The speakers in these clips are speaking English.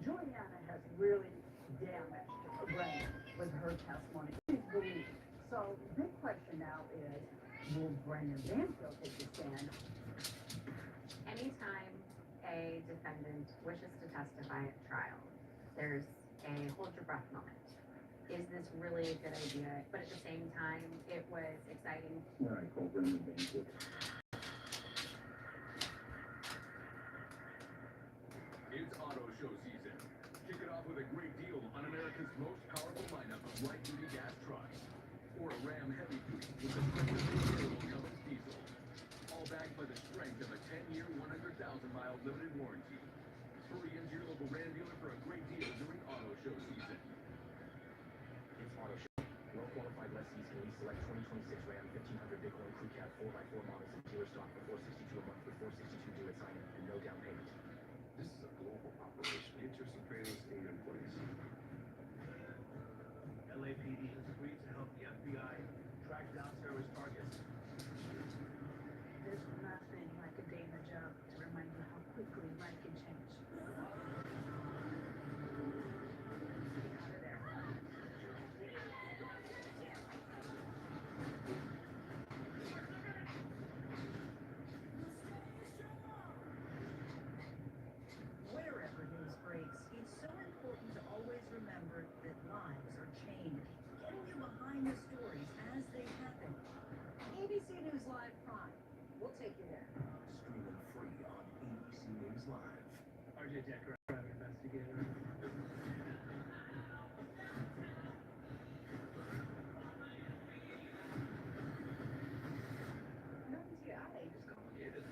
Juliana has really damaged Brenda with her testimony. She's believed. So the big question now is, will Brenda Mansfield take the stand? Anytime a defendant wishes to testify at trial, there's a hold your breath moment. Is this really a good idea? But at the same time, it was exciting. All right, call Brenda Mansfield. It's auto show season. Kick it off with a great deal on America's most powerful lineup of light-duty gas trucks. Or a Ram heavy-duty with the available Cummins diesel. All backed by the strength of a 10-year, 100,000-mile limited warranty. Hurry into your local Ram dealer for a great deal during auto show season. It's auto show. Well-qualified lessees can lease select 2026 Ram 1500 Bighorn Crew Cab 4x4 models in dealer stock for $462 a month with $462 due at signing and no down payment. This is a global operation. Get your Sopranos in your place. LAPD has agreed to help the FBI track down terrorist targets. There's nothing like a day in the job to remind you how quickly life can change. Get out of there. Wherever news breaks, it's so important to always remember that lives are changed. Getting you behind the stories as they happen. ABC News Live Prime. We'll take you there. Streaming free on ABC News Live. RJ Decker, private investigator. Nothing to your eye, just complicated.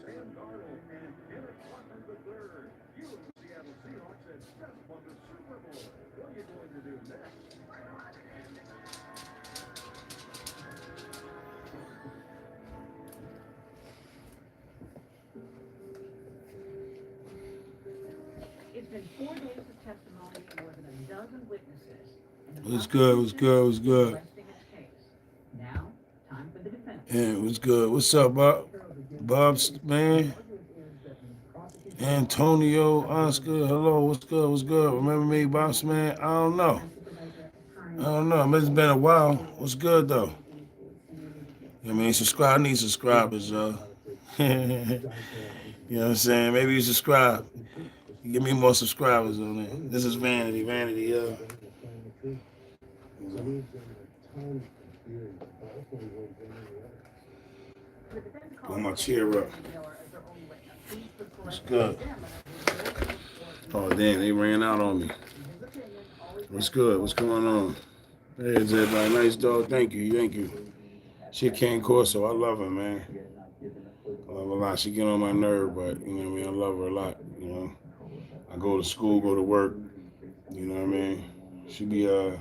Sam Darnold and Derek Butler III. You and the Seattle Seahawks have just won the Super Bowl. What are you going to do next? It's been 4 days of testimony and more than a dozen witnesses. And the What's good? What's good? What's good? resting its case. Now, time for the defense. Yeah, what's good? What's up, Bob? Bob's man. Antonio, Oscar, hello, what's good? What's good? Remember me, Bob's man? I don't know. It's been a while. What's good though? I mean, subscribe. I need subscribers, yo. You know what I'm saying? Maybe you subscribe. Give me more subscribers on there. This is Vanity, yeah. Put my chair up. What's good? Oh, damn, they ran out on me. What's good? What's going on? Hey, is everybody nice, dog? Thank you. She Ken Corso. I love her, man. I love her a lot. She get on my nerve, but, you know what I mean? I love her a lot, you know. I go to school, go to work, you know what I mean? She be all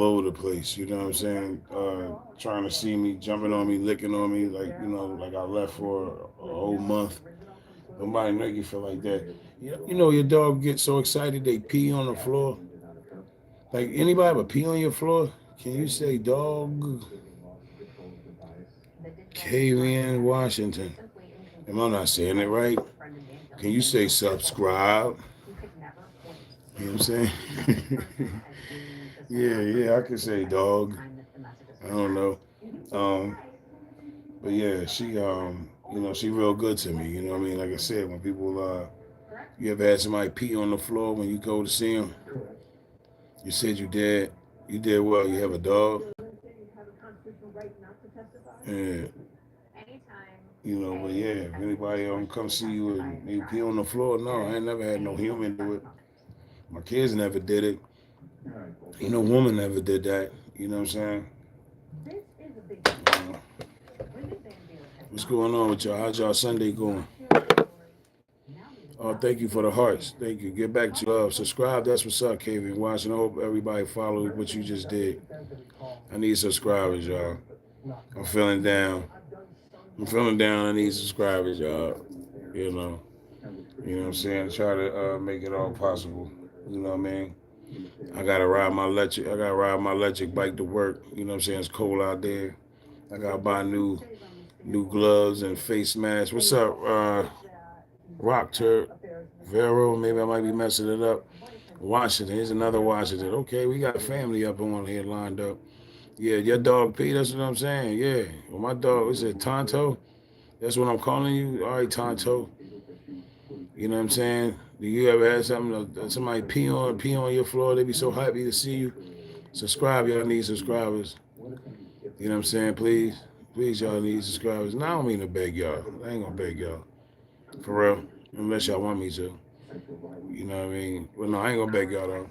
over the place, you know what I'm saying? Trying to see me, jumping on me, licking on me, like, you know, like I left for a whole month. Nobody make you feel like that. You know, your dog gets so excited they pee on the floor. Like, anybody ever pee on your floor? Can you say dog? KVN Washington. Am I not saying it right? Can you say subscribe? You know what I'm saying? Yeah, I can say dog. I don't know. But yeah, she, you know, she real good to me. You know what I mean? Like I said, when people, you ever had somebody pee on the floor when you go to see them? You said you did. You did well. You have a dog. Yeah. You know, but yeah, if anybody come see you and they pee on the floor, no, I ain't never had no human do it. My kids never did it. You know, woman never did that. You know what I'm saying? What's going on with y'all? How's y'all Sunday going? Oh, thank you for the hearts. Thank you. Get back to subscribe. That's what's up, KV Watson. I hope everybody followed what you just did. I need subscribers, y'all. I'm feeling down. I'm feeling down. I need subscribers, y'all. You know. You know what I'm saying? Try to make it all possible. You know what I mean? I gotta ride my electric. I gotta ride my electric bike to work. You know what I'm saying? It's cold out there. I gotta buy new gloves and face masks. What's up, Rock Turk? Vero? Maybe I might be messing it up. Washington. Here's another Washington. Okay, we got family up on here lined up. Yeah, your dog Pete. That's what I'm saying. Yeah. Well, my dog was it Tonto? That's what I'm calling you. All right, Tonto. You know what I'm saying? Do you ever had somebody pee on your floor? They be so happy to see you. Subscribe, y'all need subscribers. You know what I'm saying? Please, y'all need subscribers. Now I don't mean to beg y'all. I ain't gonna beg y'all for real, unless y'all want me to. You know what I mean? Well, no, I ain't gonna beg y'all though.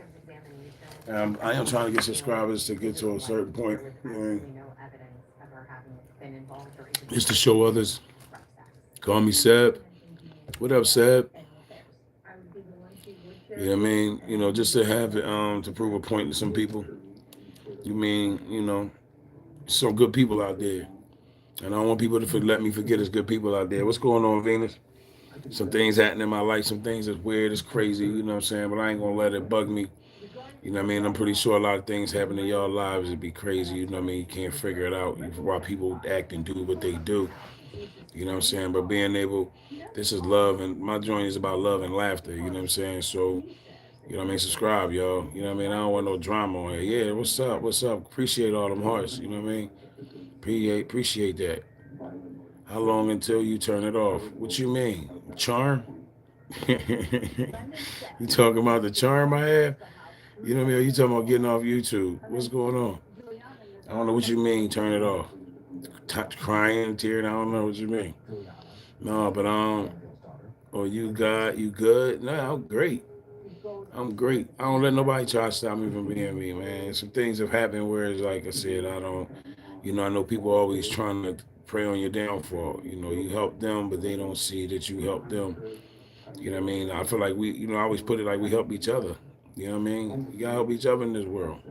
I am trying to get subscribers to get to a certain point. You know, just to show others. Call me Seb. What up, Seb? You know what I mean? You know, just to have it, to prove a point to some people. You mean, you know, some good people out there. And I don't want people to let me forget there's good people out there. What's going on, Venus? Some things happen in my life, some things that's weird, it's crazy, you know what I'm saying? But I ain't gonna let it bug me. You know what I mean? I'm pretty sure a lot of things happen in y'all lives. It'd be crazy, you know what I mean? You can't figure it out why people act and do what they do. You know what I'm saying? But being able, this is love, and my joint is about love and laughter, you know what I'm saying? So, you know what I mean? Subscribe, y'all. You know what I mean? I don't want no drama on here. Yeah, what's up? What's up? Appreciate all them hearts, you know what I mean? Appreciate that. How long until you turn it off? What you mean? Charm? You talking about the charm I have? You know what I mean? Or you talking about getting off YouTube? What's going on? I don't know what you mean, turn it off. Crying, tearing, I don't know what you mean. No, but oh, you good? No, I'm great. I'm great. I don't let nobody try to stop me from being me, man. Some things have happened where it's like I said, I don't, you know, I know people are always trying to prey on your downfall. You know, you help them, but they don't see that you help them. You know what I mean? I feel like we, you know, I always put it like we help each other. You know what I mean? You gotta help each other in this world.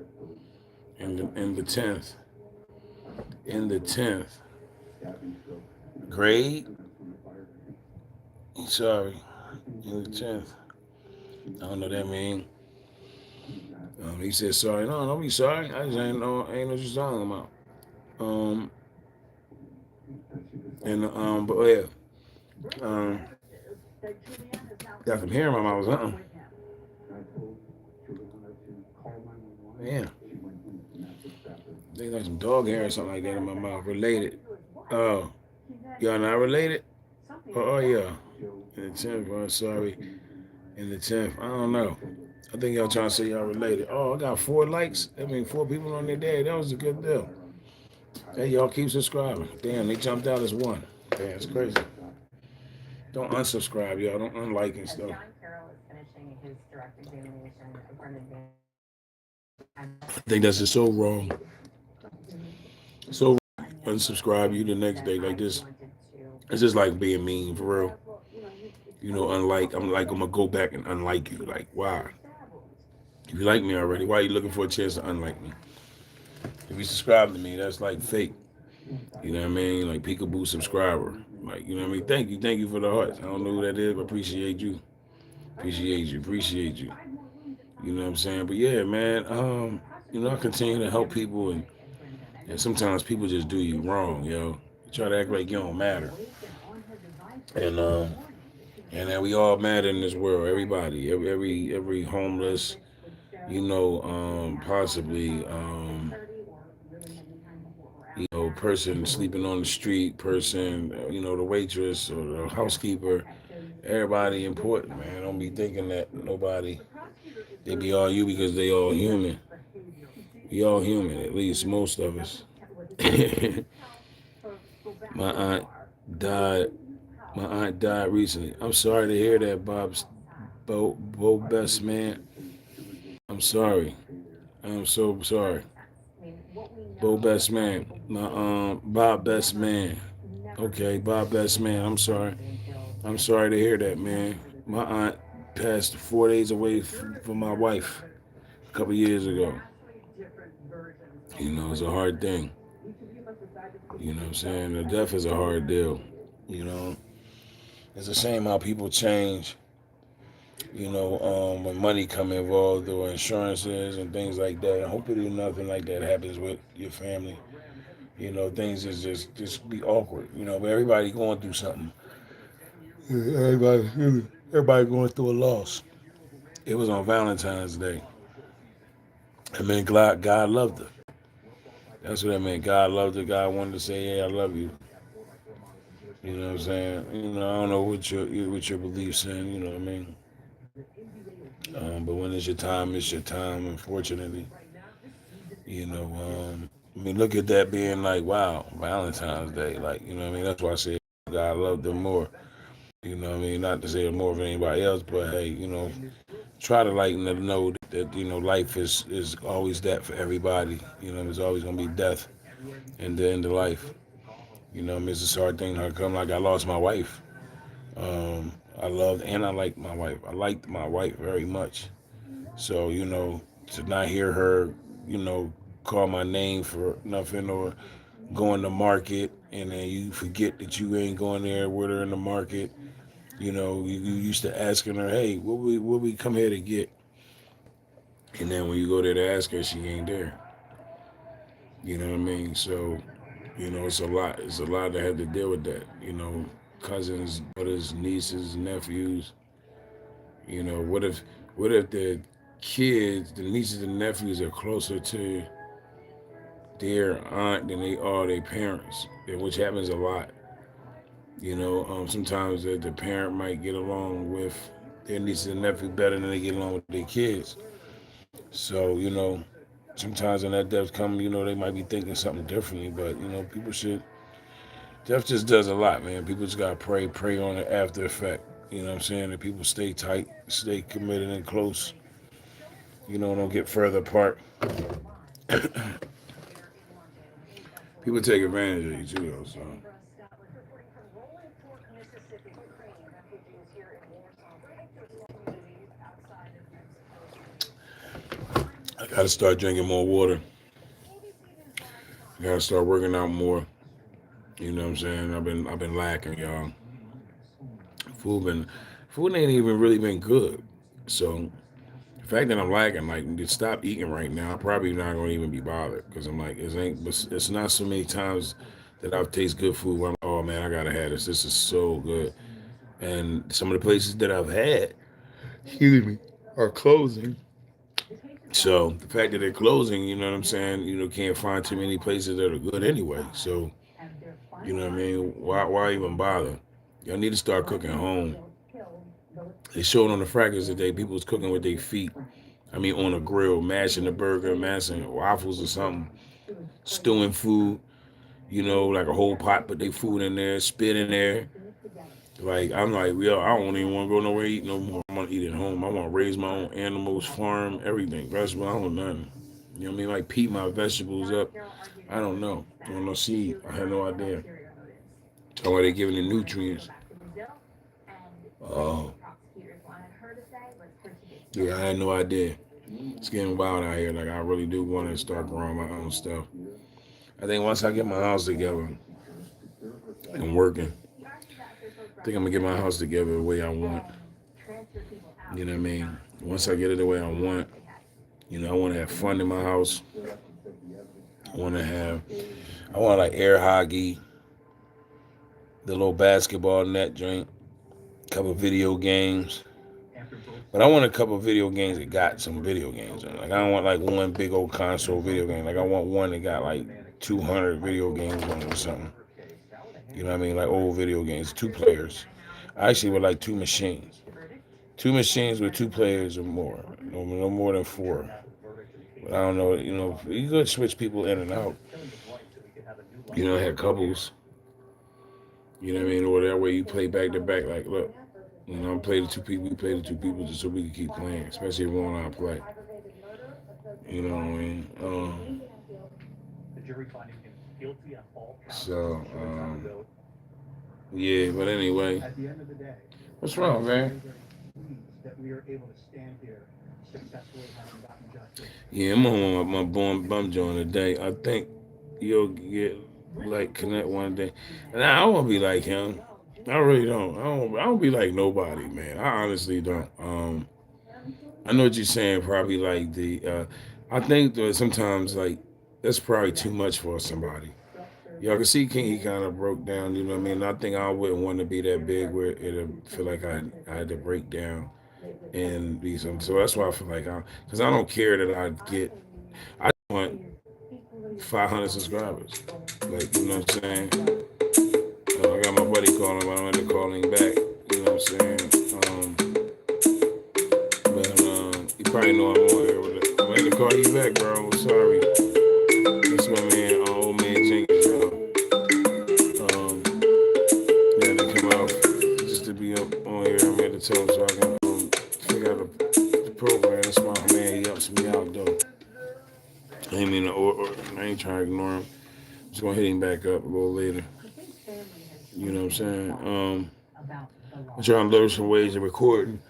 In the 10th. In the 10th grade. Sorry. In the 10th. I don't know what that mean. He said sorry. No, don't be sorry. I just ain't know what you're talking about. Um but yeah. Um got some hair in my mouth. Yeah. They like some dog hair or something like that in my mouth. Related. Oh. Y'all not related? Oh yeah. In the 10th, I'm sorry. In the 10th. I don't know. I think y'all trying to say y'all related. Oh, I got 4 likes. I mean 4 people on there. That was a good deal. Hey, y'all keep subscribing. Damn, they jumped out as 1. Damn, it's crazy. Don't unsubscribe, y'all. Don't unlike and stuff. I think that's just so wrong. So unsubscribe you the next day like this. It's just like being mean for real. You know, unlike I'm gonna go back and unlike you. Like, why? If you like me already, why are you looking for a chance to unlike me? If you subscribe to me, that's like fake. You know what I mean? Like peekaboo subscriber. Like, you know what I mean? Thank you for the hearts. I don't know who that is, but appreciate you. Appreciate you. You know what I'm saying? But yeah, man, you know, I continue to help people and sometimes people just do you wrong, yo. You try to act like you don't matter. And then we all matter in this world. Everybody, every homeless, you know, possibly, you know, person sleeping on the street, person, you know, the waitress or the housekeeper. Everybody important, man. Don't be thinking that nobody, they be all you because they all human. We all human, at least most of us. My aunt died. My aunt died recently. I'm sorry to hear that, Bo Best Man. I'm sorry. I'm so sorry. Bo Best Man. My Bob Best Man. Okay, Bob Best Man. I'm sorry. I'm sorry to hear that, man. My aunt passed 4 days away from my wife a couple years ago. You know, it's a hard thing. You know what I'm saying? The death is a hard deal. You know, it's a shame how people change. You know, when money come involved or insurances and things like that. Hopefully nothing like that happens with your family. You know, things is just be awkward. You know, but everybody going through something. Everybody going through a loss. It was on Valentine's Day. I mean, God loved her. That's what I mean. God loved her. God wanted to say, "Yeah, I love you." You know what I'm saying? You know, I don't know what your beliefs in. You know what I mean? But when it's your time, it's your time. Unfortunately, you know. I mean, look at that being like, wow, Valentine's Day. Like, you know what I mean? That's why I say God loved them more. You know what I mean? Not to say more of anybody else, but hey, you know, try to like know that you know life is always that for everybody. You know, there's always gonna be death and the end of life. You know, it's a hard thing to come. Like I lost my wife. I loved and I liked my wife. I liked my wife very much. So you know, to not hear her, you know, call my name for nothing or go in the market and then you forget that you ain't going there with her in the market. You know, you used to asking her, hey, what we come here to get? And then when you go there to ask her, she ain't there. You know what I mean? So, you know, it's a lot. It's a lot that had to deal with that. You know, cousins, brothers, nieces, nephews. You know, what if the kids, the nieces and nephews are closer to their aunt than they are their parents, which happens a lot. You know, sometimes the parent might get along with their nieces and nephew better than they get along with their kids. So, you know, sometimes when that death come, you know, they might be thinking something differently, but you know, people should. Death just does a lot, man. People just gotta pray on the after effect. You know what I'm saying? That people stay tight, stay committed and close. You know, don't get further apart. People take advantage of you too, though. So I gotta start drinking more water. I gotta start working out more. You know what I'm saying? I've been lacking, y'all. Food been food ain't even really been good. So the fact that I'm lacking, like, to stop eating right now, I'm probably not gonna even be bothered because I'm like, it's not so many times that I've tasted good food where I'm, oh man, I gotta have this. This is so good. And some of the places that I've had, excuse me, are closing. So the fact that they're closing, you know what I'm saying? You know, can't find too many places that are good anyway. So you know what I mean? Why even bother? Y'all need to start cooking home. They showed on the fractures today people was cooking with their feet. I mean, on a grill, mashing the burger, mashing waffles or something, stewing food. You know, like a whole pot, put their food in there, spit in there. Like I'm like, yo, I don't even want to go nowhere to eat no more. I'm gonna eat at home. I want to raise my own animals, farm, everything, vegetable. I don't know nothing. You know what I mean? Like pea my vegetables up. I don't know. I don't know seed. I have no idea. How are they giving the nutrients? Oh, yeah, I had no idea. It's getting wild out here. Like I really do want to start growing my own stuff. I think once I get my house together and working, I think I'm gonna get my house together the way I want. You know what I mean? Once I get it the way I want, you know, I want to have fun in my house. I want to have, I want like air hockey, the little basketball net joint, couple video games. But I want a couple video games that got some video games in it. Like I don't want like one big old console video game. Like I want one that got like 200 video games on it or something. You know what I mean? Like old video games, two players. I actually would like two machines. Two machines with two players or more. No more than four. But I don't know, you know, you could switch people in and out. You know, have couples. You know what I mean? Or that way you play back to back. Like, look, you know, I'm play the two people, we play the two people just so we can keep playing, especially if we want to play. You know what I mean? So, yeah, but anyway. What's wrong, man? Yeah, I'm on my bum joint today. I think you'll get. like connect one day. And I don't want to be like him. I really don't. I don't be like nobody, man. I honestly don't. I know what you're saying. Probably like the. I think that sometimes like that's probably too much for somebody. Y'all can see King. He kind of broke down. You know what I mean? I think I wouldn't want to be that big where it'd feel like I had to break down and be something. So that's why I feel like because I don't care that I get. I want 500 subscribers. Like you know what I'm saying? I got my buddy calling, but I'm gonna call him back. You know what I'm saying? But you probably know I'm on here with it. I'm gonna call you back, bro. Sorry. That's my man, old man Jenkins, yeah, they come out just to be up on here. I'm here to tell him so I can figure out the program. That's my man. He helps me out though. I ain't mean to, I ain't trying to ignore him. I'm just gonna hit him back up a little later. You know what I'm saying? I'm trying to learn some ways of recording.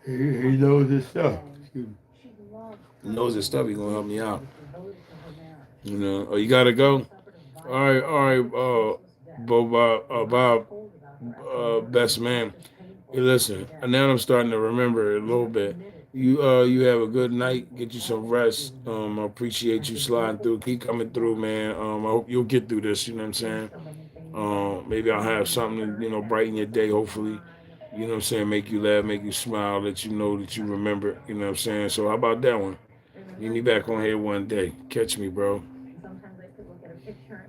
He knows his stuff. Excuse me. He knows his stuff. He gonna help me out. You know. Oh, you gotta go. All right. Bob, best man. Hey, listen. Now I'm starting to remember it a little bit. You have a good night. Get you some rest. I appreciate you sliding through. Keep coming through, man. I hope you'll get through this. You know what I'm saying? Maybe I'll have something to, brighten your day, hopefully. You know what I'm saying? Make you laugh, make you smile, let you know that you remember. You know what I'm saying? So how about that one? Meet me back on here one day. Catch me, bro.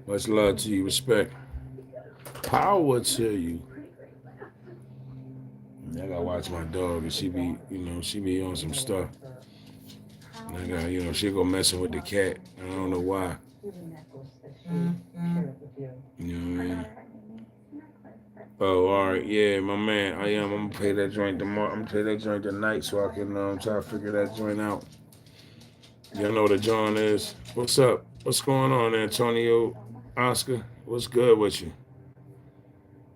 Much love to you. Respect. Power to you. I gotta watch my dog and she be on some stuff. And I got, she go messing with the cat. I don't know why. You know what I mean? Oh, all right, yeah, my man. I am. I'm gonna play that joint tomorrow. I'm gonna play that joint tonight so I can try to figure that joint out. Y'all know what the joint is. What's up? What's going on, Antonio? Oscar? What's good with you?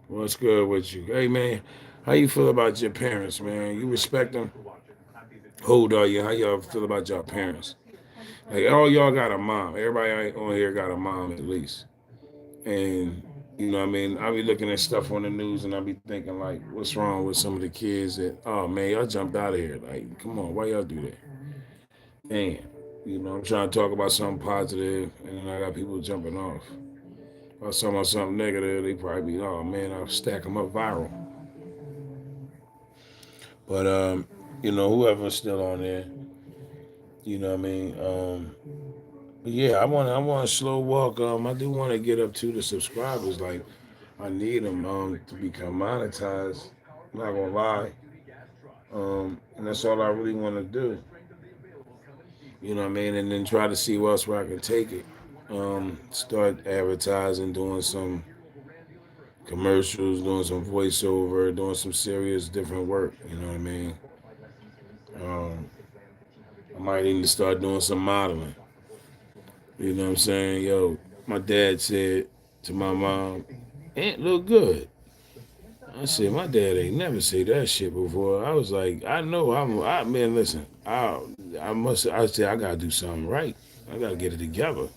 What's good with you? Hey, man, how you feel about your parents, man? You respect them? How old are you? How y'all feel about your parents? Like, all y'all got a mom. Everybody on here got a mom at least. And you know what I mean? I be looking at stuff on the news and I be thinking like, what's wrong with some of the kids that, oh man, y'all jumped out of here. Like, come on, why y'all do that? And, I'm trying to talk about something positive and then I got people jumping off. If I was talking about something negative, they probably be, oh man, I'll stack them up viral. But, whoever's still on there, you know what I mean? Yeah, I want a slow walk. I do want to get up to the subscribers. Like, I need them to become monetized. I'm not gonna lie. And that's all I really want to do. You know what I mean? And then try to see where I can take it. Start advertising, doing some commercials, doing some voiceover, doing some serious different work. You know what I mean? Um, I might even start doing some modeling. You know what I'm saying? Yo, my dad said to my mom, "Aunt look good." I said, my dad ain't never said that shit before. I was like, I know man, listen, I said, I gotta do something right. I gotta get it together.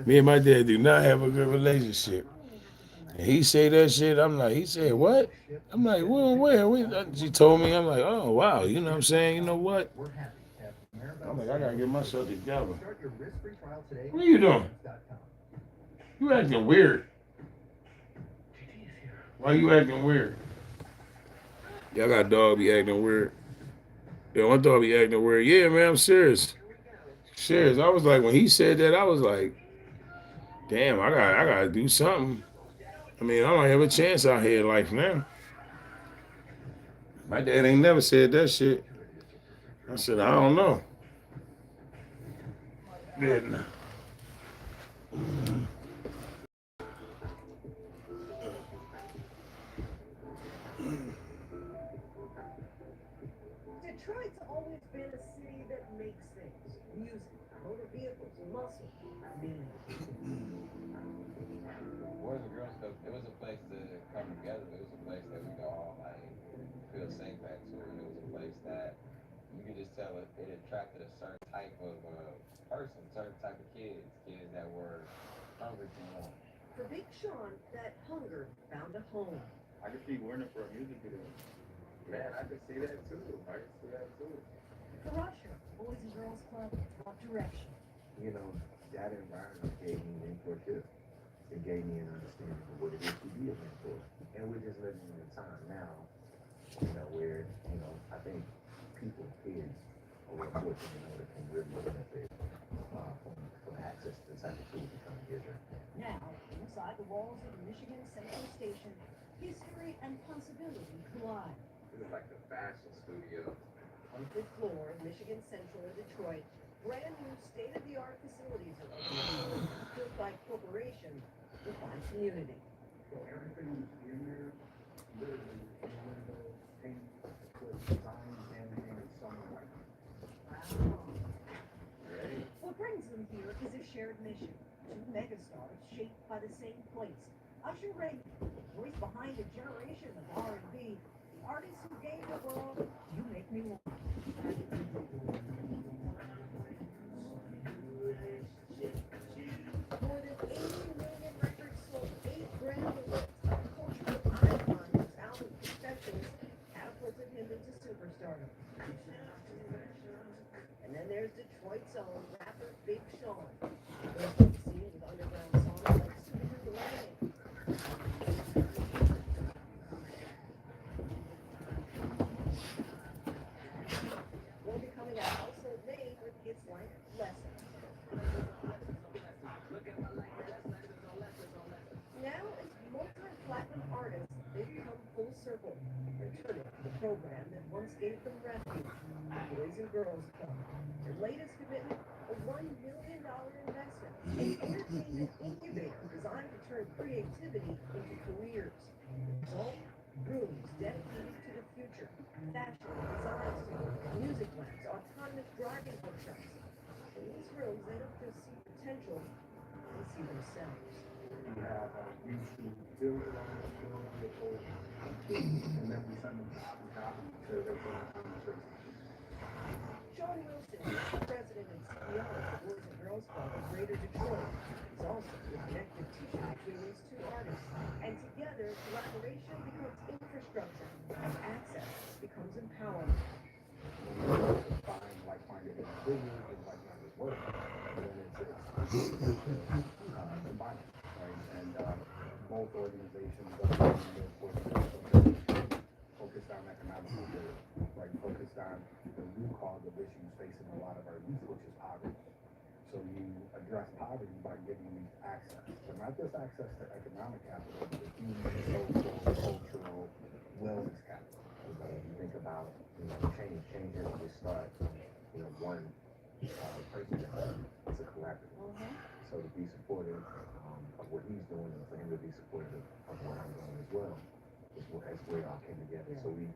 Me and my dad do not have a good relationship. And he say that shit, I'm like, he said, what? I'm like, well, where? She told me, I'm like, oh, wow, you know what I'm saying? You know what? I'm like, I gotta get myself together. What are you doing? You acting weird. Why you acting weird? Y'all got a dog be acting weird. Yeah, my dog be acting weird. Yeah, man, I'm serious. Serious. I was like, when he said that, I was like, damn, I gotta do something. I mean, I don't have a chance out here in life now. My dad ain't never said that shit. I said, I don't know. Didn't. Detroit's always been a city that makes things. Music, motor vehicles, muscle, meaning. Boys and girls club, it was a place to come together. It was a place that we could all like feel safe at too. And it was a place that you could just tell it attracted a certain type of person, certain type of kids that were hungry for more. For Big Sean, that hunger found a home. I could see Werner for a music video. Man, I could see that too. I could see that too. For Usher, Boys and Girls Club brought direction. You know, that environment gave me mentorship. It gave me an understanding of what it is to be a mentor. And we're just living in a time now, where, I think people, kids, are more fortunate that can really benefit from access to the type of tools we're trying to give them. Now, inside the walls of the Michigan Central Station, history and possibility collide. This is like the fashion studio. On the fifth floor of Michigan Central in Detroit, brand new state-of-the-art facilities are open, built by corporations with by community. So everything in there, literally, windows, paint, was designed and sung like. What brings them here is a shared mission. Two megastars shaped by the same place. Usher Raymond, the voice behind a generation of R&B, the artist who gave the world "You Make Me Want." More than 80 million records sold, 8 Grammy awards, a cultural icon whose album Confessions catapulted him into superstardom. And then there's Detroit's own rapper Big Sean. Seen with underground songs like Super Lemonade. Or becoming a household name with hits like Lessons. Now, as multi-platinum artists, they've come full circle, returning to the program that once gave them refuge, Boys and Girls Club. Their latest commitment, a $1 million investment, an entertainment incubator designed to turn creativity into careers. The result, rooms dedicated to the future, fashion, design schools, music labs, autonomous driving workshops. In these rooms, they don't just see potential, they see themselves. We have YouTube build it on the vehicle, and then we send them to Abu Dhabi to their conversation. Sean Wilson is the president and CEO of the Boys and Girls Club of Greater Detroit. He's also the connective tissue between these two artists. And together, collaboration becomes infrastructure, and access becomes empowerment. Find like-minded individuals with like-minded work, and then it's combined, right? And both organizations are focused on economic mobility, right? Focused on the root cause of issues facing a lot of our youth, which is poverty. So you address poverty by giving youth access, but not just access to economic capital, but human, social, cultural, wellness capital. You think about, change doesn't just start, one person. It's a collaborative. So to be supportive of what he's doing and for him to be supportive of what I'm doing as well is where it all came together. So we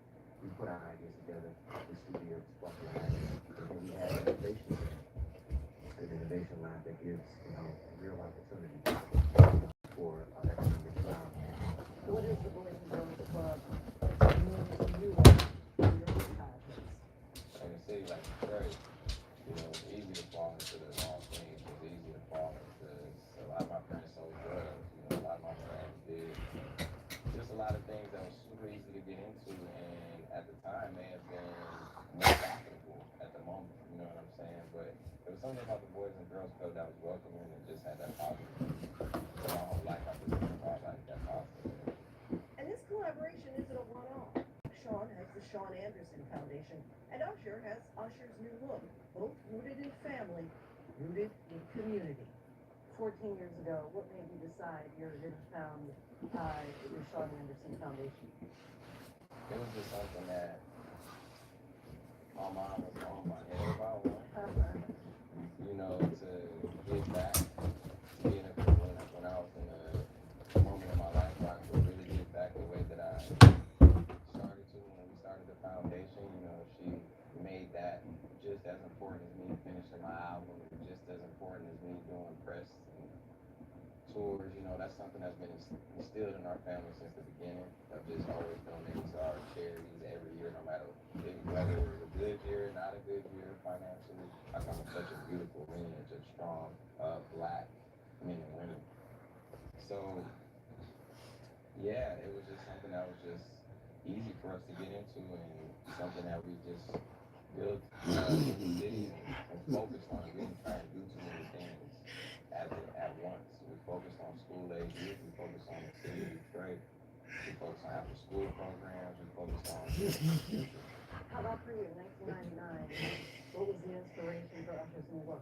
put our ideas together, the studio sparked the ideas, and then we had innovation lab. An innovation lab that gives, real opportunity for economic development. What is the Boys and Girls Club? It's meaning to you in your projects. In a city like Detroit, it's easy to fall into the wrong things. It's easy to fall into, a lot of my friends sold drugs, a lot of my friends did just a lot of things that was super easy to get into, and at the time may have been more profitable at the moment, you know what I'm saying? But there was something about the Boys and Girls Club that was welcoming and just had that positive. So my whole life I've just been about like that positive. And this collaboration isn't a one-off. Sean has the Sean Anderson Foundation, and Usher has Usher's New Look, both rooted in family, rooted in community. 14 years ago, what made you decide you're going to found the Sean Anderson Foundation? It was just something that my mom was on my head about, to give back, to be in a when I was in a moment of my life where I could really give back the way that I started to when we started the foundation. She made that just as important as me finishing my album, just as important as me doing press and tours, that's something that's been instilled in our family since the beginning of just always donating to our charities every year, no matter whether it was a good year, not a good year financially. I come from such a beautiful lineage of strong black men and women. So yeah, it was just something that was just easy for us to get into and something that we just built in the city and focused on. We didn't try and do too many things at once. We focused on school-age youth. We focused on the city of Detroit. We focused on after-school programs. We focused on future. How about for you, 1999? What was the inspiration for Usher's new look?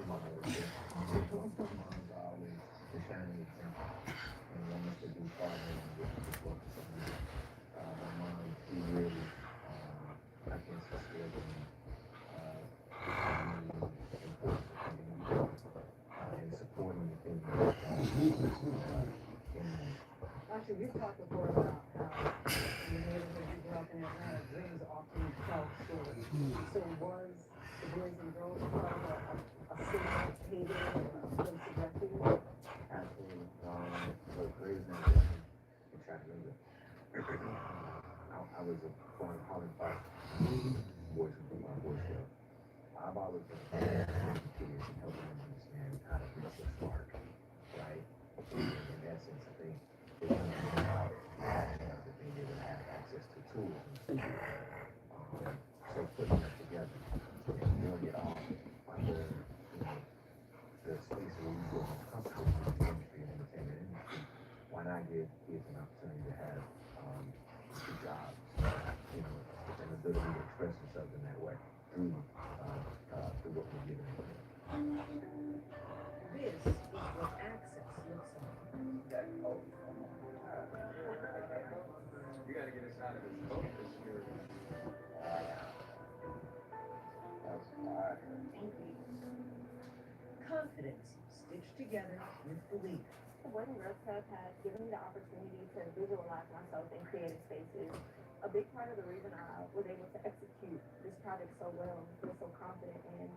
My mom's always the shining example. And want us to do far more than what we focus on. My mom, she really, I guess, instilled in me the importance of community and supporting the things that Actually, we've talked before about how in the neighborhood you grew up in Atlanta, dreams often fell short. So was the Boys and Girls Club a safe haven or a place of refuge? Absolutely. The greatest thing in Chattanooga. I was a calling part boys would be my boy club. I've always been a fan of kids and helping them understand how to reach their spark, right? In essence, I think it's about being able to have access to tools and tools. So putting that together and doing it all under the space where we feel more comfortable with the industry and entertainment industry. Why not give kids an opportunity to have jobs, with an ability to express themselves in that way through what we're giving them. This is what access looks like. You gotta get us out of this boat this year. That's fire. Confidence stitched together with belief. The Boys and Girls Club has given me the opportunity to visualize myself in creative spaces. A big part of the reason I was able to execute this project so well and feel so confident in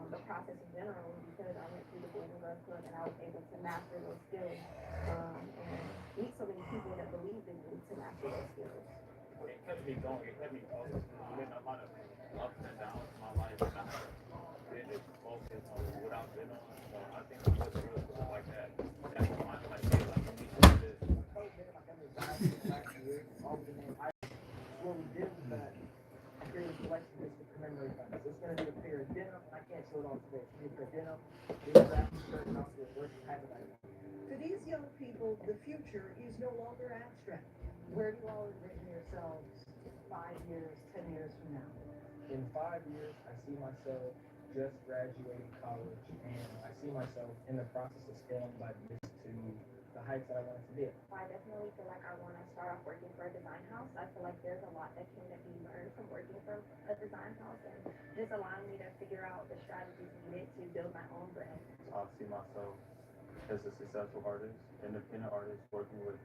the process in general was because I went through the Boys and Girls Club and I was able to master those skills and meet so many people that believed in me to master those skills. It kept me going. It kept me focused. There's been a lot of ups and downs in my life, and I didn't focus on what I've been on. So I think I'm just real cool like that. That's why I'm like, hey, like, you need to do this. What we did was that I created a collection just to commemorate that. So it's going to be a pair of denim. I can't show it all today. It's going to be a pair of denim. This graphic shirt and also a worship hat that I want. For these young people, the future is no longer abstract. Where do you all envision yourselves 5 years, 10 years from now? In 5 years, I see myself just graduating college, and I see myself in the process of scaling my business to the heights that I want it to be at. I definitely feel like I want to start off working for a design house. I feel like there's a lot that can be learned from working for a design house and just allowing me to figure out the strategies needed to build my own brand. I see myself as a successful artist, independent artist, working with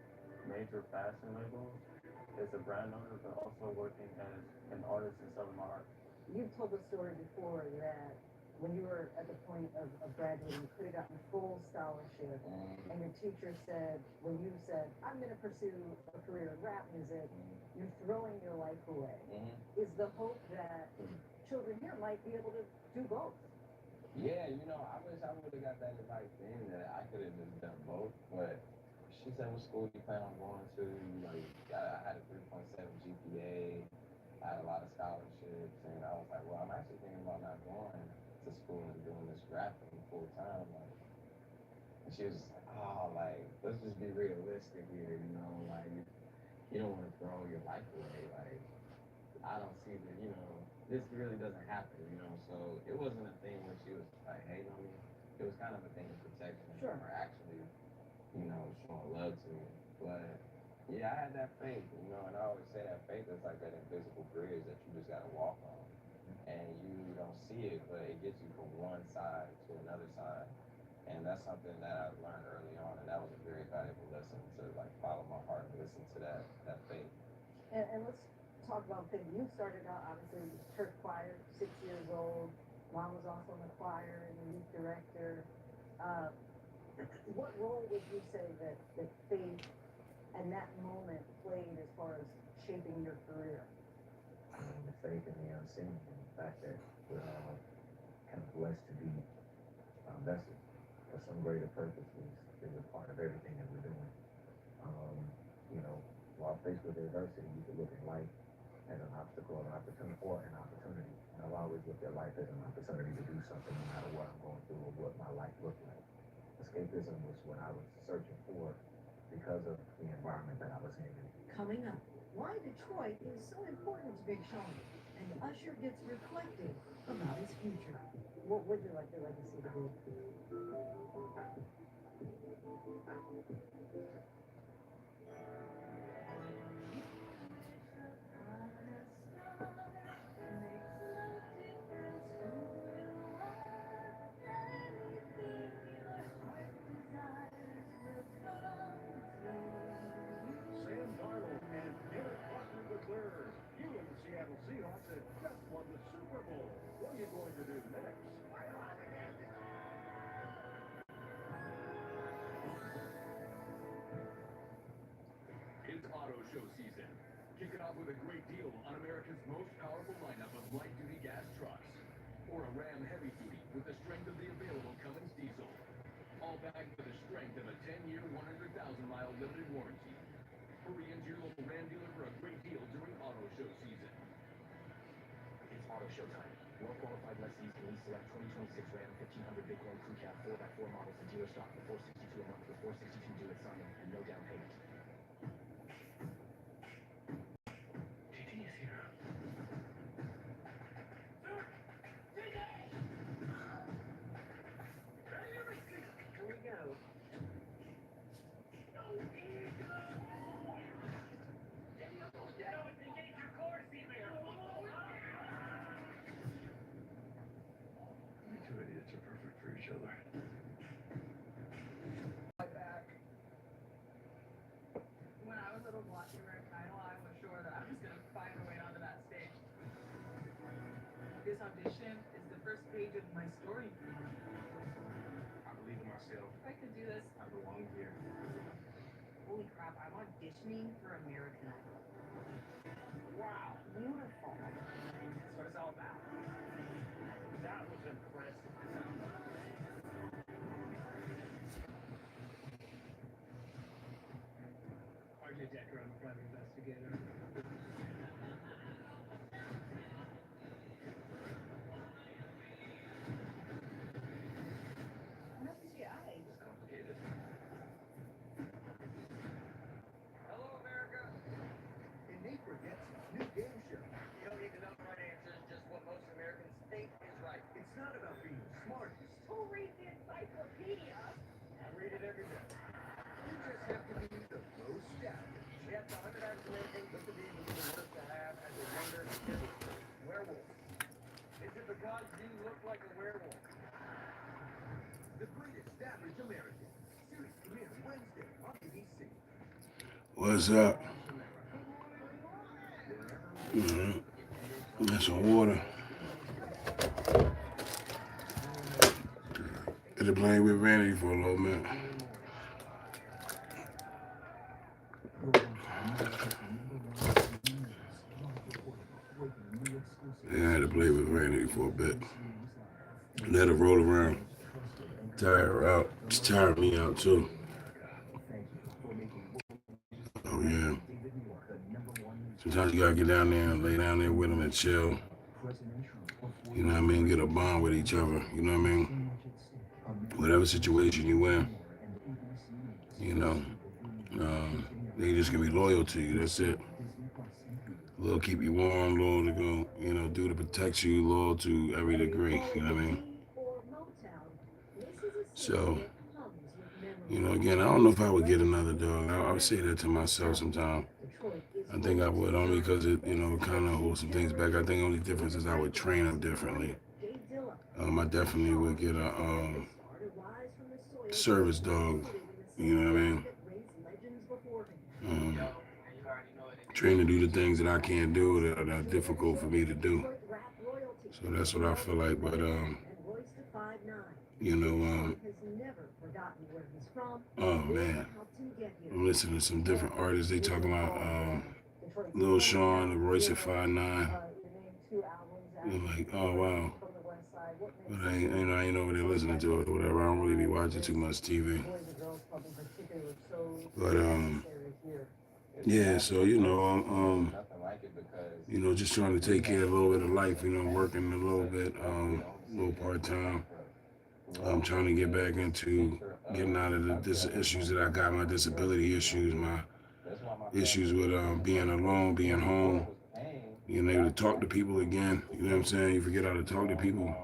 major fashion labels as a brand owner, but also working as an artist and selling my art. You've told the story before that when you were at the point of graduating, you could have gotten full scholarship, and your teacher said, when you said, I'm going to pursue a career in rap music, you're throwing your life away. Is the hope that children here might be able to do both? Yeah, I wish I would have got that advice then, that I could have just done both. But she said, what school you plan on going to? Like, I had a 3.7 GPA. I had a lot of scholarships, and I was like, well, I'm actually thinking about not going to school and doing this rapping full time. Like, and she was just like, oh, like, let's just be realistic here, like, you don't want to throw your life away. Like, I don't see that, this really doesn't happen, So it wasn't a thing where she was like hating on me. It was kind of a thing of protection Sure. or actually, showing love to me. But yeah, I had that faith, and I always say that faith is like that invisible bridge that you just gotta walk on. And you don't see it, but it gets you from one side to another side. And that's something that I learned early on, and that was a very valuable lesson to like follow my heart and listen to that faith. And let's talk about things. You started out, obviously, church choir, 6 years old. Mom was also in the choir and the youth director. What role would you say that faith and that moment played as far as shaping your career? The faith in the unseen and the fact that we're all kind of blessed to be vessels for some greater purpose is a part of everything that we're doing. You know, while faced with adversity, you can look at life as an obstacle, an opportunity. And I've always looked at life as an opportunity to do something no matter what I'm going through or what my life looked like. Escapism was what I was searching for because of the environment that I was in. Coming up, why Detroit is so important to Big Sean, and Usher gets reflective about his future. What would you like your legacy to be? Sam Darnold and Derek Carter III. You and the Seattle Seahawks have just won the Super Bowl. What are you going to do next? It's auto show season. Kick it off with a great deal on America's most powerful lineup of light-duty gas trucks. Or a Ram heavy duty with the strength of the available Cummins diesel. All backed with the strength of a 10-year, 100,000-mile limited warranty. Hurry into your local Ram dealer for a great deal during auto show season. It's auto show time. Well-qualified lessees can lease select 2026 Ram 1500 Bitcoin Crew Cab 4x4 models in dealer stock for $462 a month with $462 due at signing and no down payment. GT is here. Here we go. You two idiots are perfect for each other. When I was little watching American Idol, I was sure that I was going to find a way onto that stage. This audition is the first page of my story. I believe in myself. If I could do this, I belong here. Holy crap, I'm auditioning for American Idol. wow, Beautiful. that's what it's all about. That was impressive. RJ Decker, I'm a private investigator. What happened to your eyes? It's complicated. Hello, America. In Nate Forget's new game show, You don't need to know the right answers, just what most Americans think is right. it's not about being the smartest. Who reads the encyclopedia? I read it every day. You just have to be the most average. We have to underestimate things to be the worst to have as a younger kid. Werewolf. Is it because you look like a werewolf? The greatest average American. Series premieres Wednesday on ABC. What's up? Got some water. Had to play with Vanity for a little minute. Yeah, I had to play with Vanity for a bit. Let her roll around. Tire her out. It's tiring me out too. Oh yeah. Sometimes you gotta get down there and lay down there with them and chill. You know what I mean? Get a bond with each other. You know what I mean? Whatever situation you in, you know, they just gonna be loyal to you. That's it. Loyal keep you warm, loyal to go, you know, do to protect you, loyal to every degree. You know what I mean? So, you know, again, I don't know if I would get another dog. I would say that to myself sometimes. I think I would, only because it, you know, kind of holds some things back. I think the only difference is I would train them differently. I definitely would get a service dog. You know what I mean? Train to do the things that I can't do that are difficult for me to do. So that's what I feel like. But You know, has never forgotten where he's from. oh man, Helped him get here. I'm listening to some different artists. They talking about Lil Sean, the Royce at 5'9". I'm like, oh wow. But I ain't, I ain't over there listening to it or whatever. I don't really be watching too much TV. But yeah. So you know, just trying to take care of a little bit of life. You know, working a little bit, a little part time. I'm trying to get back into getting out of the issues that I got, my disability issues, my issues with being alone, being home, being able to talk to people again. You know what I'm saying? You forget how to talk to people.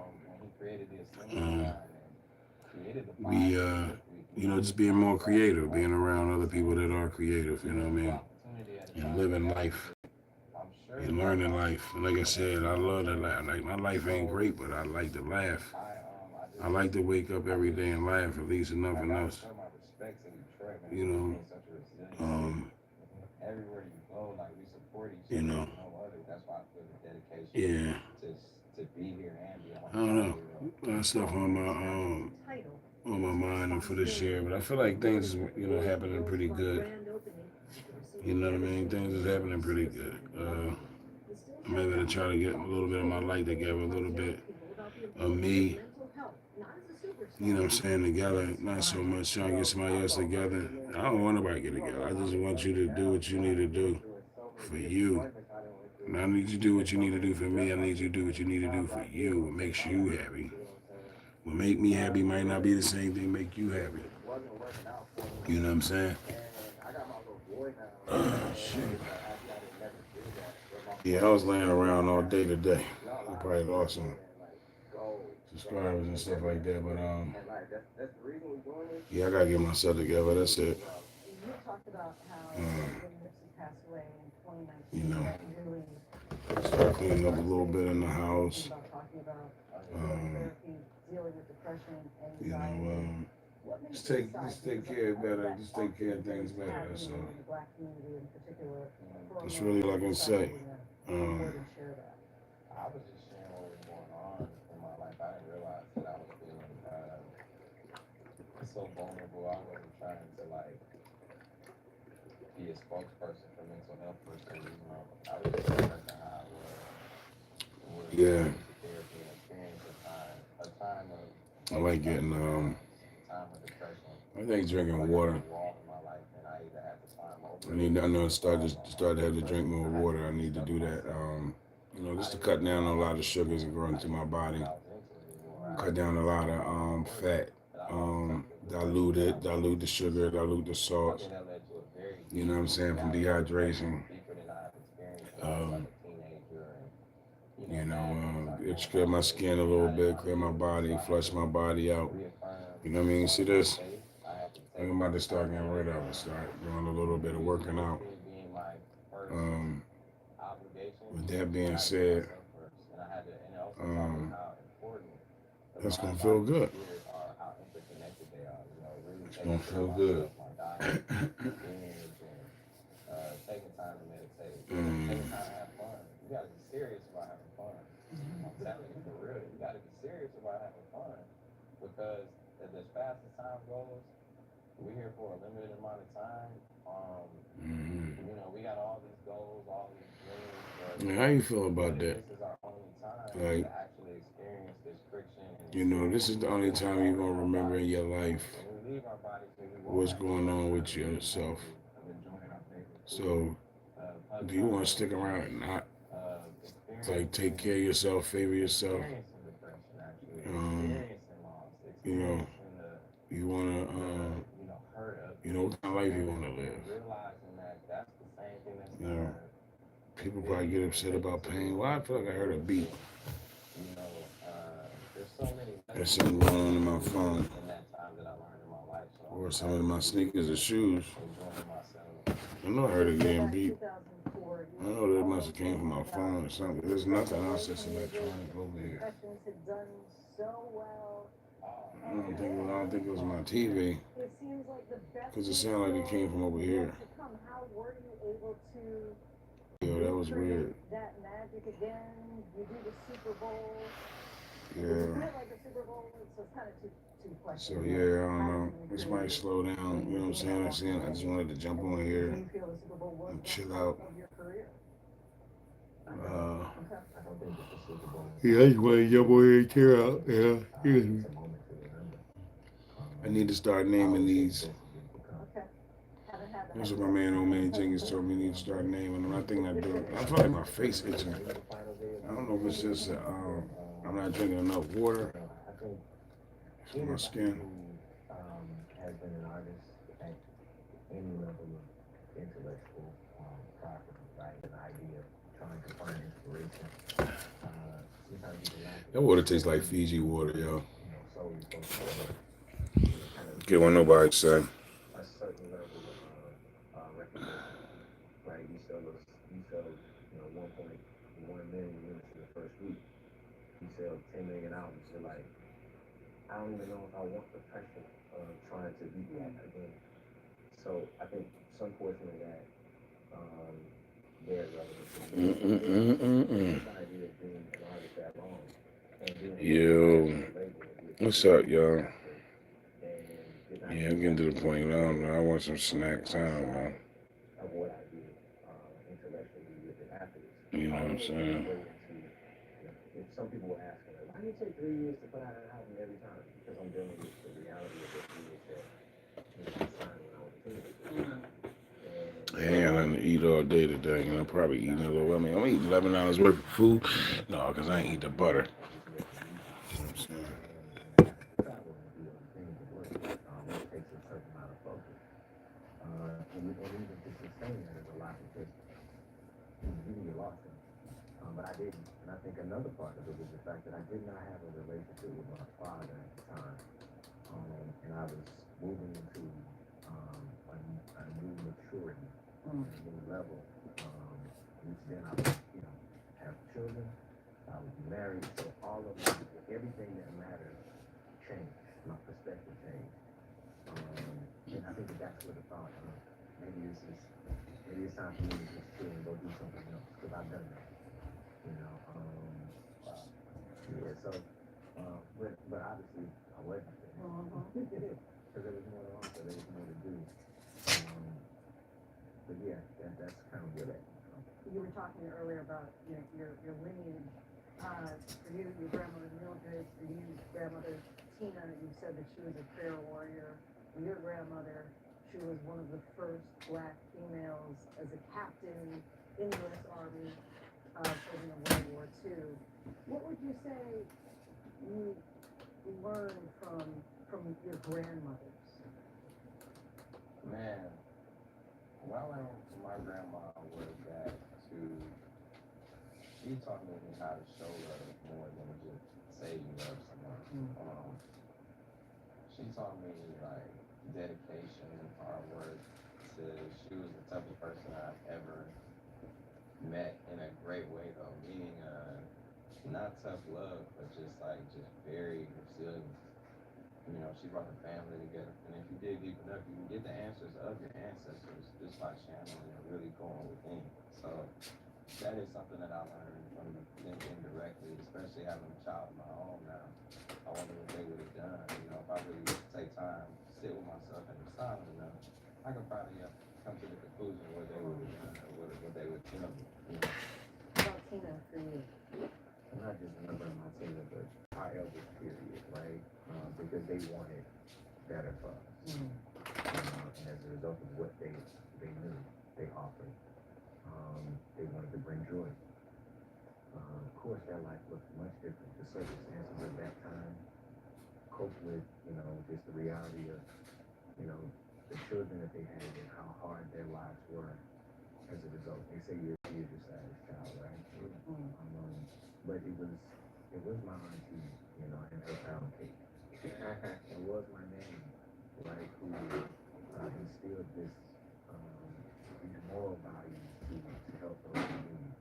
You know, just being more creative, being around other people that are creative. You know what I mean? And living life and learning life. And like I said, I love to laugh. Like my life ain't great, but I like to laugh. I like to wake up every day and laugh, at least, if nothing else. You know, you know, yeah. I don't know. A lot of stuff on my mind and for this year, but I feel like things, you know, happening pretty good. You know what I mean? Things is happening pretty good. I'm able to try to get a little bit of my life together, a little bit of me. You know what I'm saying, together, not so much trying to get somebody else together. I don't want nobody to get together. I just want you to do what you need to do for you. And I need you to do what you need to do for me. I need you to do what you need to do for you. What makes you happy. What make me happy might not be the same thing make you happy. You know what I'm saying? Shit. Yeah, I was laying around all day today. I probably lost some subscribers and stuff like that, but yeah, I gotta get myself together. That's it. You know, start cleaning up a little bit in the house. You know, just take care of better. Just take care of things better. That's all. That's really all I can say. I was just sharing what was going on in my life. I didn't realize that I was feeling so vulnerable. I wasn't trying to like be a spokesperson for mental health per se. You know, I was just expressing how I was Yeah. therapy and experience a time of I like getting time of depression. I think drinking water. I know start to have to drink more water. I need to do that. You know, just to cut down on a lot of sugars that go into my body. Cut down a lot of fat. Dilute the sugar, dilute the salt. You know what I'm saying? From dehydration. You know, it's clear my skin a little bit, clear my body, flush my body out. You know what I mean? See this? I'm about to start getting rid of it. Start doing a little bit of working out. With that being said, that's gonna feel good. It's gonna feel good. Taking time to meditate, taking time to have fun. You gotta be serious about having fun. I'm telling you for real, you gotta be serious about having fun because as fast as time goes, we're here for a limited amount of time. You know, we got all these goals, all these dreams. How you feel about that? This is our only time like, to actually experience this friction. You know, this is the only time you're gonna remember in your life what's going on with yourself. So, do you want to stick around and not like take care of yourself, favor yourself? You know, you wanna you know what kind of life you wanna live. You know, people probably get upset about pain. Well, I feel like I heard a beat. There's something going on in my phone. Or some of my sneakers or shoes. I know I heard it getting beat. I know that must have came from my phone or something. There's nothing else that's electronic over here. I don't think it was my TV. Because it sounded like it came from over here. Yo, that was weird. Yeah. like a Super Bowl, so it's kind of two questions. So yeah, I don't know. This might slow down. You know what I'm saying? I just wanted to jump on here Do you feel the Super Bowl was and the chill highlight out. of your career? I don't think it's the Super Bowl. Yeah, I just want to jump on here and chill out. Yeah. It's a moment to remember. I need to start naming these. Okay. Haven't had the That's what my man, old man Jenkins, told me. I need to start naming them. I think I do. I feel like my face itching. I don't know if it's just I'm not drinking enough water. I think It's my skin. has been an artist at any level of intellectual property, right? An idea of trying to find inspiration. Sometimes people lack That water tastes like Fiji water, yo. solely focused on kind of Get what nobody say. a certain level of recognition, right? You sell 1.1 million units in the first week. You sell 10 million albums. You're like, I don't even know if I want the pressure of trying to beat that again. So I think some portion of that bears relevance. This idea of being an artist that long and being Yo, what's up, y'all? Yeah, I'm getting to the point. I don't know. I want some snacks. I don't know. Of what I did intellectually with it afterwards. You know what I'm saying? If some people were asking, like, why do you take 3 years to put out an album every time? Because I'm dealing with the reality of the years that I signed when I was a teenager. I ain't got nothing to eat all day today. You know, probably eating a little. I mean, I'm eating $11 worth of food. No, because I ain't eat the butter. You know what I'm saying? It takes a certain amount of focus. And even to sustain that is a lot because you can get lost in it. But I didn't. And I think another part of it was the fact that I did not have a relationship with my father at the time. And I was moving into a new maturity, a new level, which then I would, have children, I would be married, so all of everything that mattered changed, my perspective changed. And I think that's where the thought, maybe it's time for me to just chill and go do something else, because I've done that, yeah, so, but obviously I wasn't there, because there was more to offer, there was more to do. But yeah, that's kind of where that comes from. You were talking earlier about your lineage. For you, your grandmother Mildred. For you, grandmother Tina. You said that she was a prayer warrior. For your grandmother, she was one of the first Black females as a captain in the U.S. Army serving in World War II. What would you say you learned from your grandmothers? Man, what I learned from my grandma was that she taught me how to show love more than just say you love someone. She taught me like dedication and hard work. She was the toughest person I've ever met in a great way though, meaning not tough love, but just very resilient. She brought the family together, and if you dig deep enough, you can get the answers of your ancestors just by channeling and really going within. So that is something that I learned from them indirectly, especially having a child of my own now. I wonder what they would have done. If I really take time, sit with myself and be silent enough, I could probably come to the conclusion what they would have done or what they would tell me. About Tina for you? And not just remembering my Tina, but our elders, period, right? Because they wanted better for us. And as a result of what they knew, they offered. They wanted to bring joy. Of course, their life looked much different. The circumstances of that time cope with, just the reality of, the children that they had and how hard their lives were as a result. They say you're your saddest child, right? But it was my auntie, and her pound cake. It was my nanny, right, who instilled these moral values to help those in need.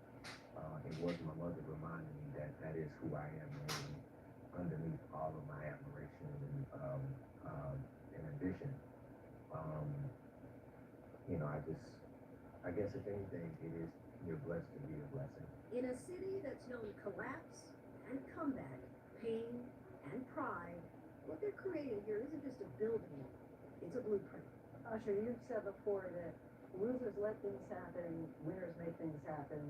It was my mother reminding me that that is who I am, and underneath all of my admiration and ambition. I guess if anything, you're blessed to be a blessing. In a city that's known collapse and comeback, pain, and pride, what they're creating here isn't just a building, it's a blueprint. Usher, you've said before that losers let things happen, winners make things happen.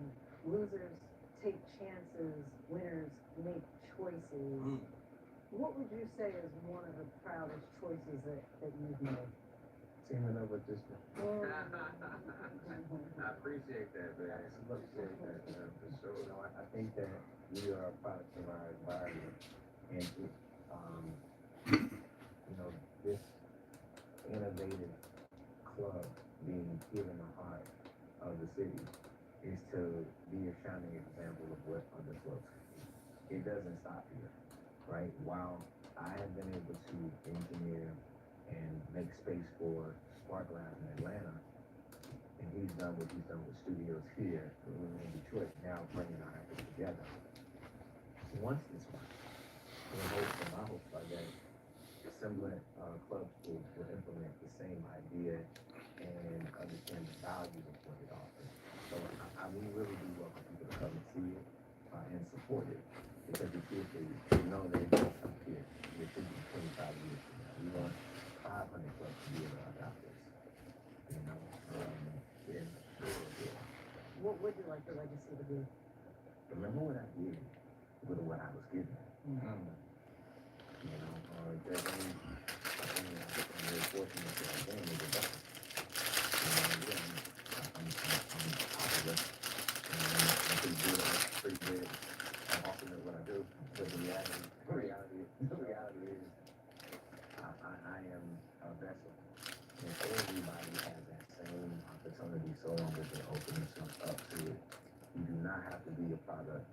Losers take chances, winners make choices. What would you say is one of the proudest choices that you've made? Teaming up with this one. I appreciate that, man. I appreciate that, for sure. You know, I think that we are a product of our environment, and it, you know, this innovative club being here in the heart of the city is to be a shining example of what other clubs can do. It doesn't stop here, right? While I have been able to engineer and make space for Spark Labs in Atlanta, and he's done what he's done with studios here in Detroit, now bringing our efforts together. Once this one, my hopes are that similar clubs will implement the same idea and understand the value of what it offers. So we really do welcome people to come and see it and support it, because it's here for you. You know that it's not up here. We're thinking 25 years from now. We want 500 clubs to be able to adopt this. You know, What would you like the legacy to be? remember what I did with what I was given. You know, there's only, I'm very fortunate that I'm doing is a doctor. I'm popular, and I'm pretty good I'm awesome at what I do. But the reality is, I am a vessel. And everybody has that same opportunity so long as they open themselves up to it. You do not have to be a product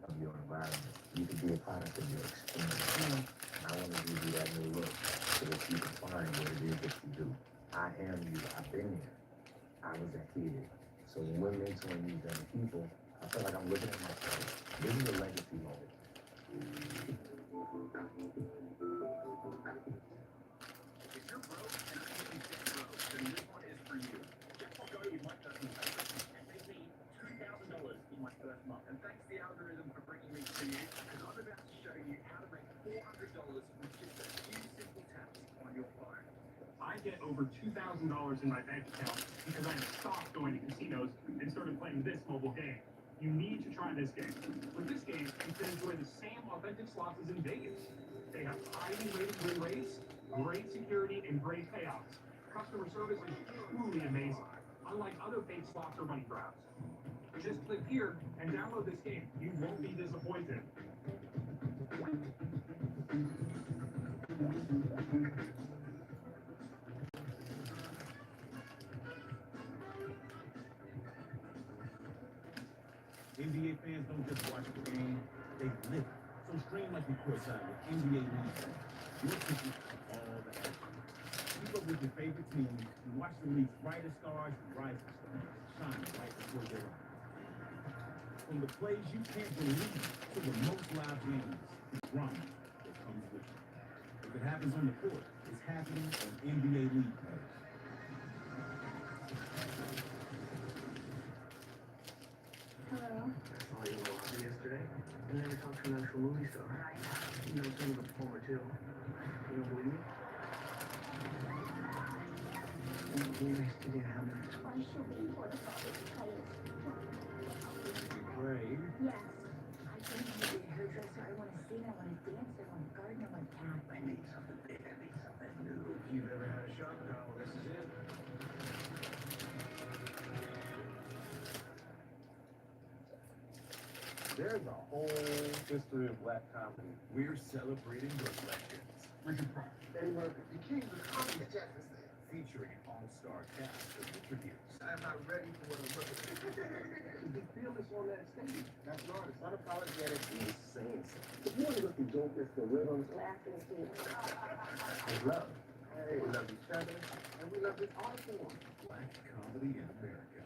of your environment. You can be a product of your experience. And I want to give you that new look so that you can find what it is that you do. I am you. I've been there. I was that kid. So when we're mentoring these young people, I feel like I'm looking at myself. This is a legacy moment. If you're broke and unable to stay broke, then this one is for you. Just walk away with my custom favorites and save me $2,000 in my first month. And thanks to the algorithm for bringing me to you, because I'm about to show you how to make $400 with just a few simple taps on your phone. I get over $2,000 in my bank account because I have stopped going to casinos and started playing this mobile game. You need to try this game. With this game, you can enjoy the same authentic slots as in Vegas. They have highly rated win rates, great security, and great payouts. Customer service is truly amazing, unlike other fake slots or money grabs. Just click here and download this game. You won't be disappointed. NBA fans don't just watch the game, they live it. So stream like you're courtside with NBA League Pass. Your ticket to all the action. Keep up with your favorite teams and watch the league's brightest stars and rising stars shine right before your eyes. From the plays you can't believe to the most live games, the drama that comes with it. If it happens on the court, it's happening on NBA League Pass. Hello. I saw you in the lobby yesterday, and then we talked to an actual movie star. You know, some of the performer too. You don't believe me? Very nice to meet you. Why should we report about this place? Right. Yes. I came to be a hairdresser. I want to sing, I want to dance, I want to garden, I want to tap. I need something big. I need something new. If you've ever had a shock collar, this is it. There's a whole history of black comedy. We're celebrating the legends. Richard Pryor. Eddie Murphy, the king of comedy, Jefferson. Featuring an all-star cast of interviews. I'm not ready for what I'm looking for. The feel is on that stage. That's not, it's unapologetic. He's saying something. If you want to look the jokers, the rhythms, laughing, we love. Hey, we love each other, and we love this art form. Black comedy in America.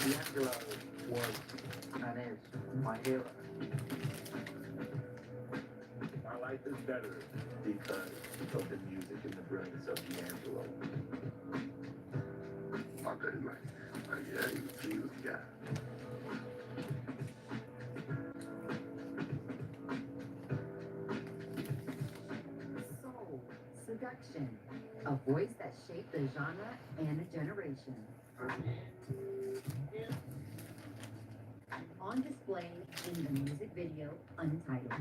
D'Angelo was and is my hero. I like life is better because of the music and the brilliance of D'Angelo. I bet it like, yeah, you see what you got. Soul, seduction, a voice that shaped a genre and a generation. On display in the music video Untitled.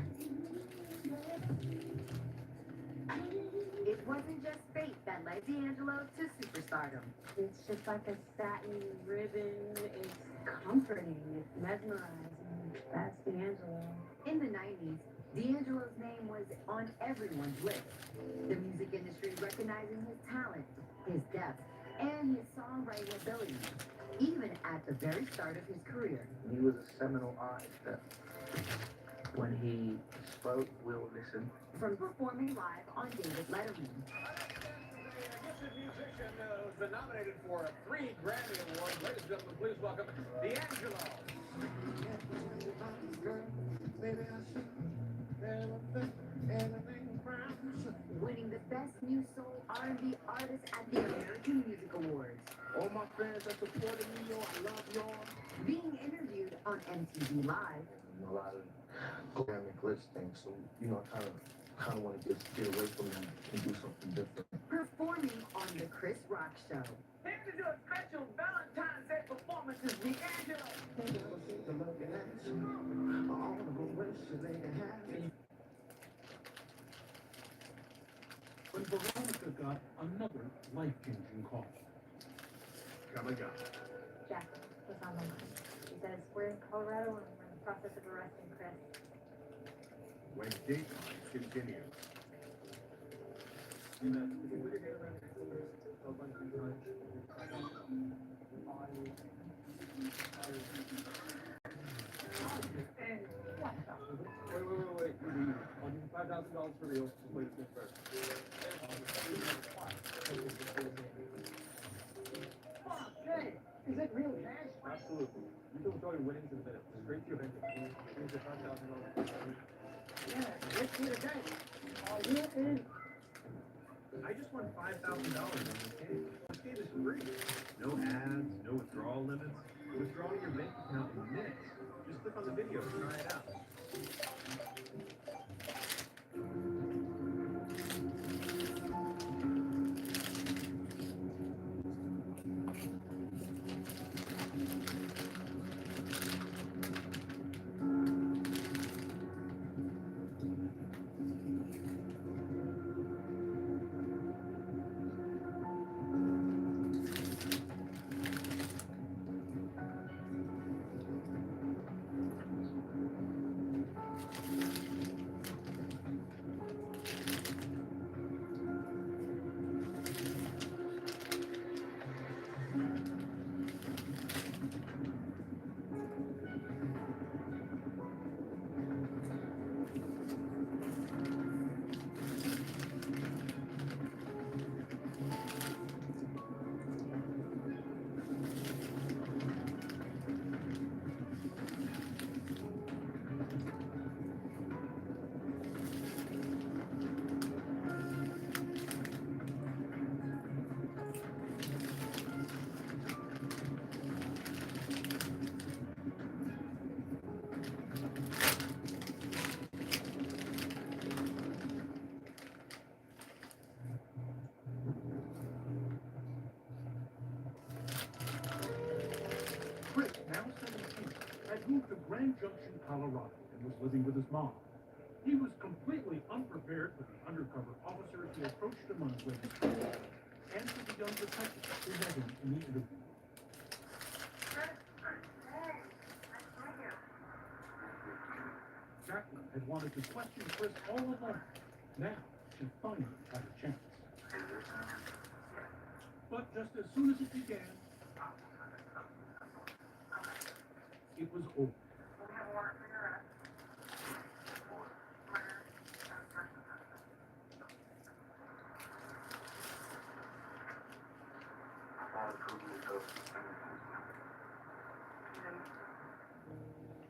It wasn't just fate that led D'Angelo to superstardom. It's just like a satin ribbon. It's comforting. It's mesmerizing. That's D'Angelo. In the 90s, D'Angelo's name was on everyone's list. The music industry recognizing his talent, his depth, and his songwriting ability, even at the very start of his career. He was a seminal artist. When he spoke, we'll listen. From performing live on David Letterman, Gifted musician who's been nominated for 3 Grammy Awards. Ladies and gentlemen, please welcome D'Angelo. winning the Best New Soul R&B Artist at the American Music Awards. All my fans that supported me, yo, I love y'all. Being interviewed on MTV Live, A lot of glam and glitz things, so I kind of want to just get away from them and do something different. performing on The Chris Rock Show. Here to do a special Valentine's Day performance is D'Angelo. When Veronica got another life-changing call. Oh my God. Jacqueline was on the line. She says, we're in Colorado and we're in the process of arresting Chris. When Dateline continues. Wait. I'll give you $5,000 for real. Just wait a minute first. Hey, is it real cash? Absolutely. You can throw your winnings in a minute. Straight to your bank account. Here's your $5,000. Yeah, let's do it again. You're in. I just won $5,000 on this game. This game is free. No ads, no withdrawal limits. Withdrawing your bank account in minutes. Just click on the video and try it out. Chris, now 17, had moved to Grand Junction, Colorado, and was living with his mom. He was completely unprepared for the undercover officers who approached him on his way to school, and for the young detective who met him in the interview. Jacqueline had wanted to question Chris all along. Now, she finally had a chance. But just as soon as it began, it was over.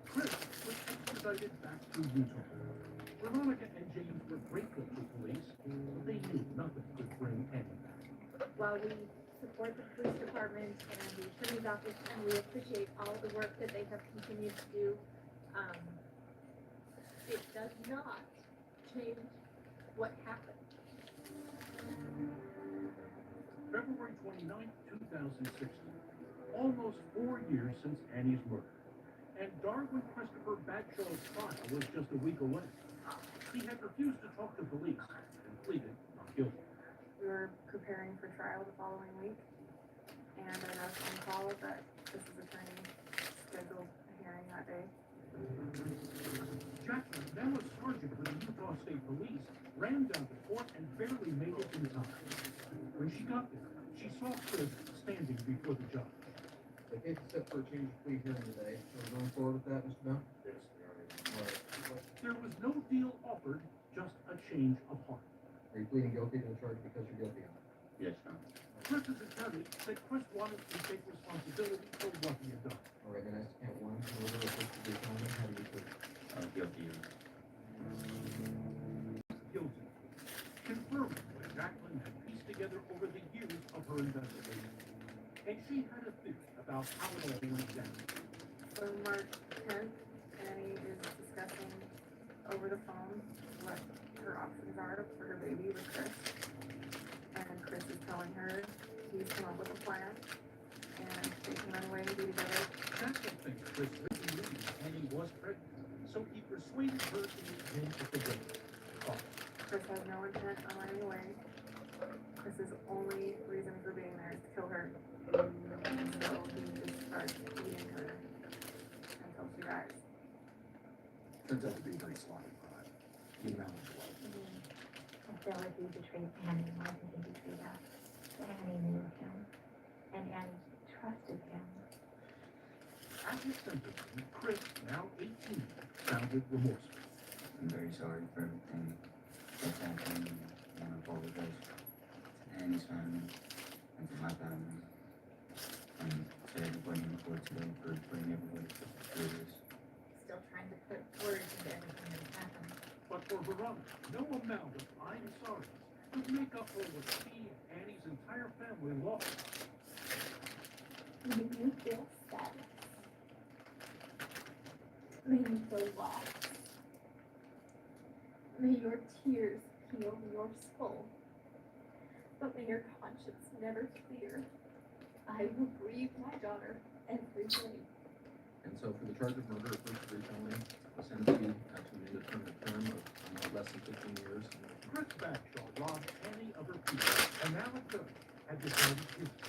Chris was extradited back to Utah. Veronica and James were grateful to police. They knew nothing could bring Annie back. While we support the police department and the attorney's office, and we appreciate all the work that they have continued to do, it does not change what happened. February 29th, 2016. Almost 4 years since Annie's murder. And Darwin Christopher Bagshaw's trial was just a week away. He had refused to talk to police and pleaded not guilty. We were preparing for trial the following week, and I got a phone call that Chris's attorney scheduled a hearing that day. Jacqueline, now a sergeant with the Utah State Police, ran down to court and barely made it in time. When she got there, she saw Chris standing before the judge. The case is set for a change of plea hearing today. Are we going forward with that, Mr. Bell? Yes, There was no deal offered, just a change of heart. Are you pleading guilty to the charge because you're guilty of it? Yes, sir. Chris's attorney said Chris wanted to take responsibility for what he had done. All right, then that's count one. Murder of first-degree felony. How do you plead? Guilty. Guilty. Confirming what Jacqueline had pieced together over the years of her investigation. And she had a theory about how it all went down. So March 10th, Annie is discussing over the phone what her options are for her baby with Chris. And Chris is telling her he's come up with a plan and they can run away and be together. Jacqueline thinks Chris really believed Annie was pregnant, so he persuaded her to meet him at the wedding. But Chris has no intent on running away. Chris's only reason for being there is to kill her. And so he just starts beating her until she dies. Turns out to be a very slimy crime. You know. I feel like we betrayed Annie more than he betrayed us. Annie knew him, and Annie trusted him. at his sentencing, Chris, now 18, sounded remorseful. I'm very sorry for everything that's happened, and I apologize to Annie's family and to my family, and to everybody in the court today for putting everybody through this. Still trying to put words into everything that's happened. But for Veronica, no amount of I'm sorry could make up for what she and Annie's entire family lost. May you feel sadness. May you feel lost. May your tears heal your soul. But may your conscience never clear. I will grieve my daughter every day. And so for the charge of murder of first-degree felony, the sentence be to an indeterminate term of less than 15 years. Chris Bagshaw robbed Annie of her people, and now a judge had decided guilty.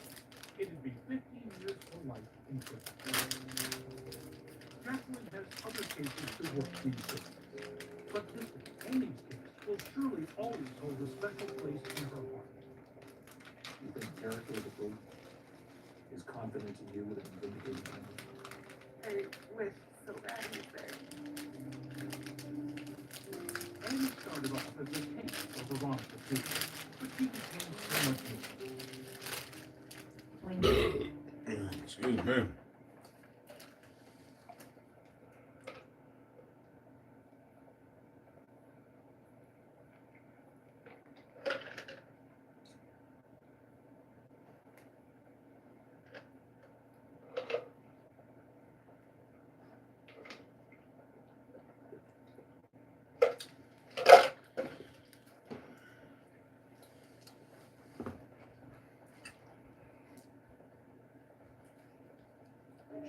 It'd be 15 years to life in prison. Jacqueline has other cases to work these days, but this one, Annie's case, will surely always hold a special place in her heart. You think the character of the proof is confident in you with an vindicated him? I wish so bad he was there. Annie started off as a case of Veronica too, but she became so much more. Excuse me.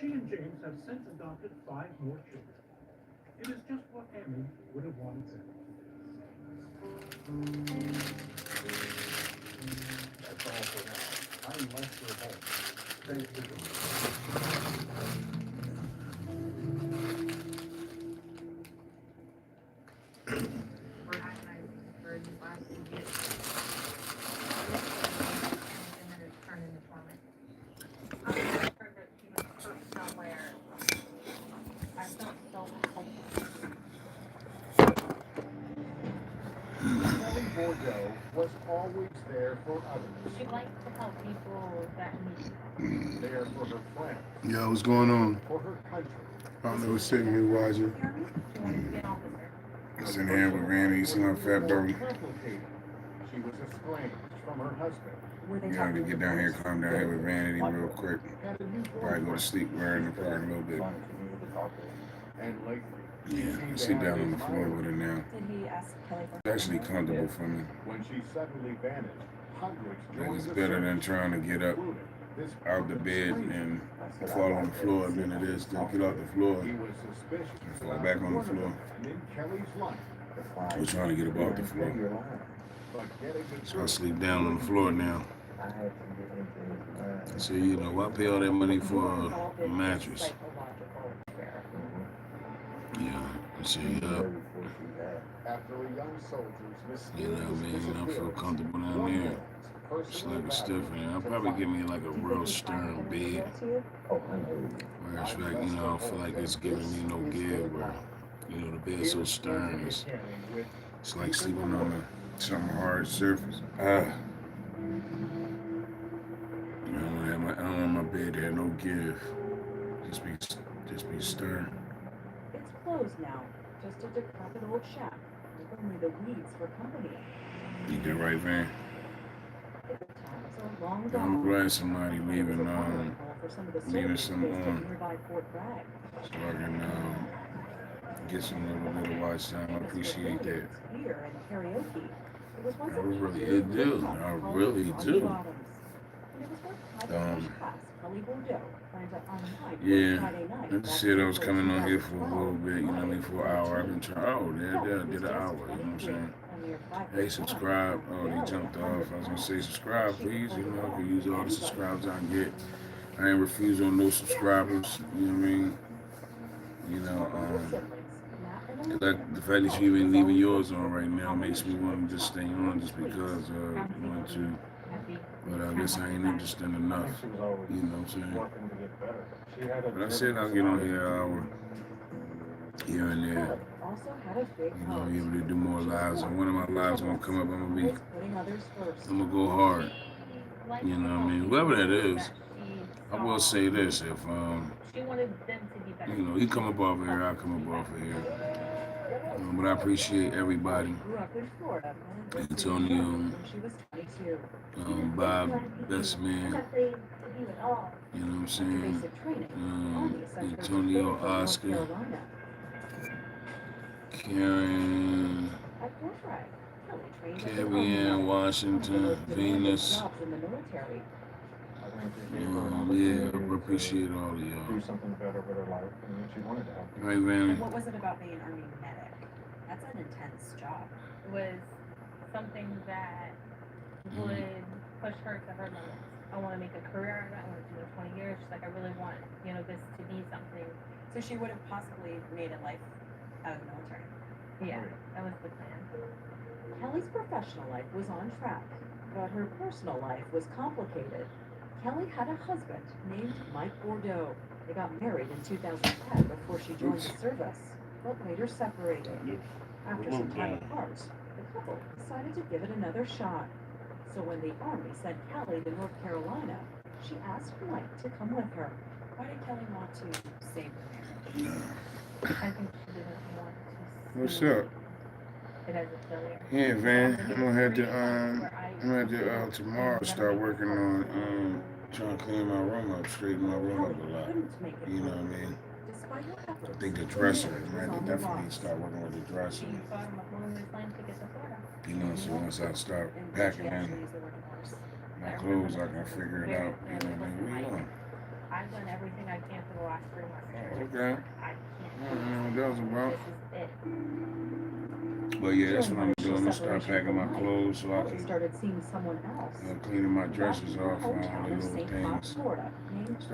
She and James have since adopted 5 more children. It is just what Annie would have wanted to. That's all for now. I'm left for home. Thanks for We're agonizing for these last 2 years. And then it turned into torment. I heard that she was hurt somewhere. I felt so helpless. Kelly Bordeaux was always there for others. She likes to help people that need. There for her friends. Yo, what's going on? For her country. I was sitting here watching. Be an officer. Sitting here with Vanity, see my fat dog. She was estranged from her husband. You gotta get down here, calm down here with Vanity real quick. Probably go to sleep right in the park a little bit. And lately, Yeah, sit down on the floor with her now. Did he ask Kelly for It's actually comfortable for me. when she suddenly vanished, hundreds Like joined it's the better than search, trying to get up including this out the bed and fall on the floor than it is to get off the floor he was suspicious and fall back on the floor. and in Kelly's life. We're trying to get up off the floor. But getting the So I sleep down on the floor now. So, you know, why pay all that money for a mattress? Yeah, so after a young soldier's you know what I mean? I feel comfortable down there. It's like a stiff in I'll probably give me like a real stern bed. Where it's like, you know, I feel like it's giving me no give. Where, you know, the bed's so stern. It's like sleeping on some hard surface. I don't want my bed to have no give. Just be stern. It's closed now. Just a decrepit old shack with only the weeds for company. You did right, Van. The good times are long I'm gone. glad somebody leaving For some of the leaving soldiers some based at nearby Fort Bragg. so I can get some little watch time. I appreciate that. Beer and karaoke. It was once I a really do. I really do. Yeah, I just said I was coming on here for a little bit, you know what I mean, for an hour. I've been trying, I did an hour, you know what I'm saying? Hey, subscribe. Oh, they jumped off. I was gonna say subscribe, please. You know, I can use all the subscribes I can get. I ain't refuse on no subscribers, you know what I mean? You know, the fact that you even leaving yours on right now makes me want to just stay on just because I want to. But I guess I ain't interested enough, you know what I'm saying? But I said I'll get on here an hour, here and there. You know, be able to do more lives. And one of my lives gonna come up, I'm gonna go hard. You know what I mean? Whoever that is, I will say this, if you know, he come up off of here, I come up off of here. But I appreciate everybody. Antonio, Bob, best man. You know what I'm saying? Antonio, Oscar, Karen, Carrie Ann Washington, Venus. Yeah, I appreciate all of y'all. Do something better with her life, and she wanted to help. Right, Vanity? What was it about being Army medic? That's an intense job. It was something that would push her to her limits. I want to make a career out of it. I want to do it 20 years. She's like, I really want, this to be something. So she would have possibly made a life out of the military. Yeah, that was the plan. Kelly's professional life was on track, but her personal life was complicated. Kelly had a husband named Mike Bordeaux. They got married in 2010 before she joined the service, but later separated. After some time apart, the couple decided to give it another shot. So when the Army sent Kelly to North Carolina, she asked Mike to come with her. Why did Kelly want to save her marriage? I think she didn't want to What's see up? it as a failure. Yeah, Van. I'm gonna have to tomorrow start working on trying to clean my room up, straighten my room up a lot. You know what I mean? I think the dresser, man, I definitely start working with the dresser. You know, so once I start packing in my clothes, I can figure it out. You know what I mean? What you doing? I've done everything I can for the last 3 months. Okay. I I don't know what that was about. This is it. But yeah, that's what I'm doing. I'm gonna start packing my clothes so I can started seeing someone else. cleaning my dressers off and all the little things. Start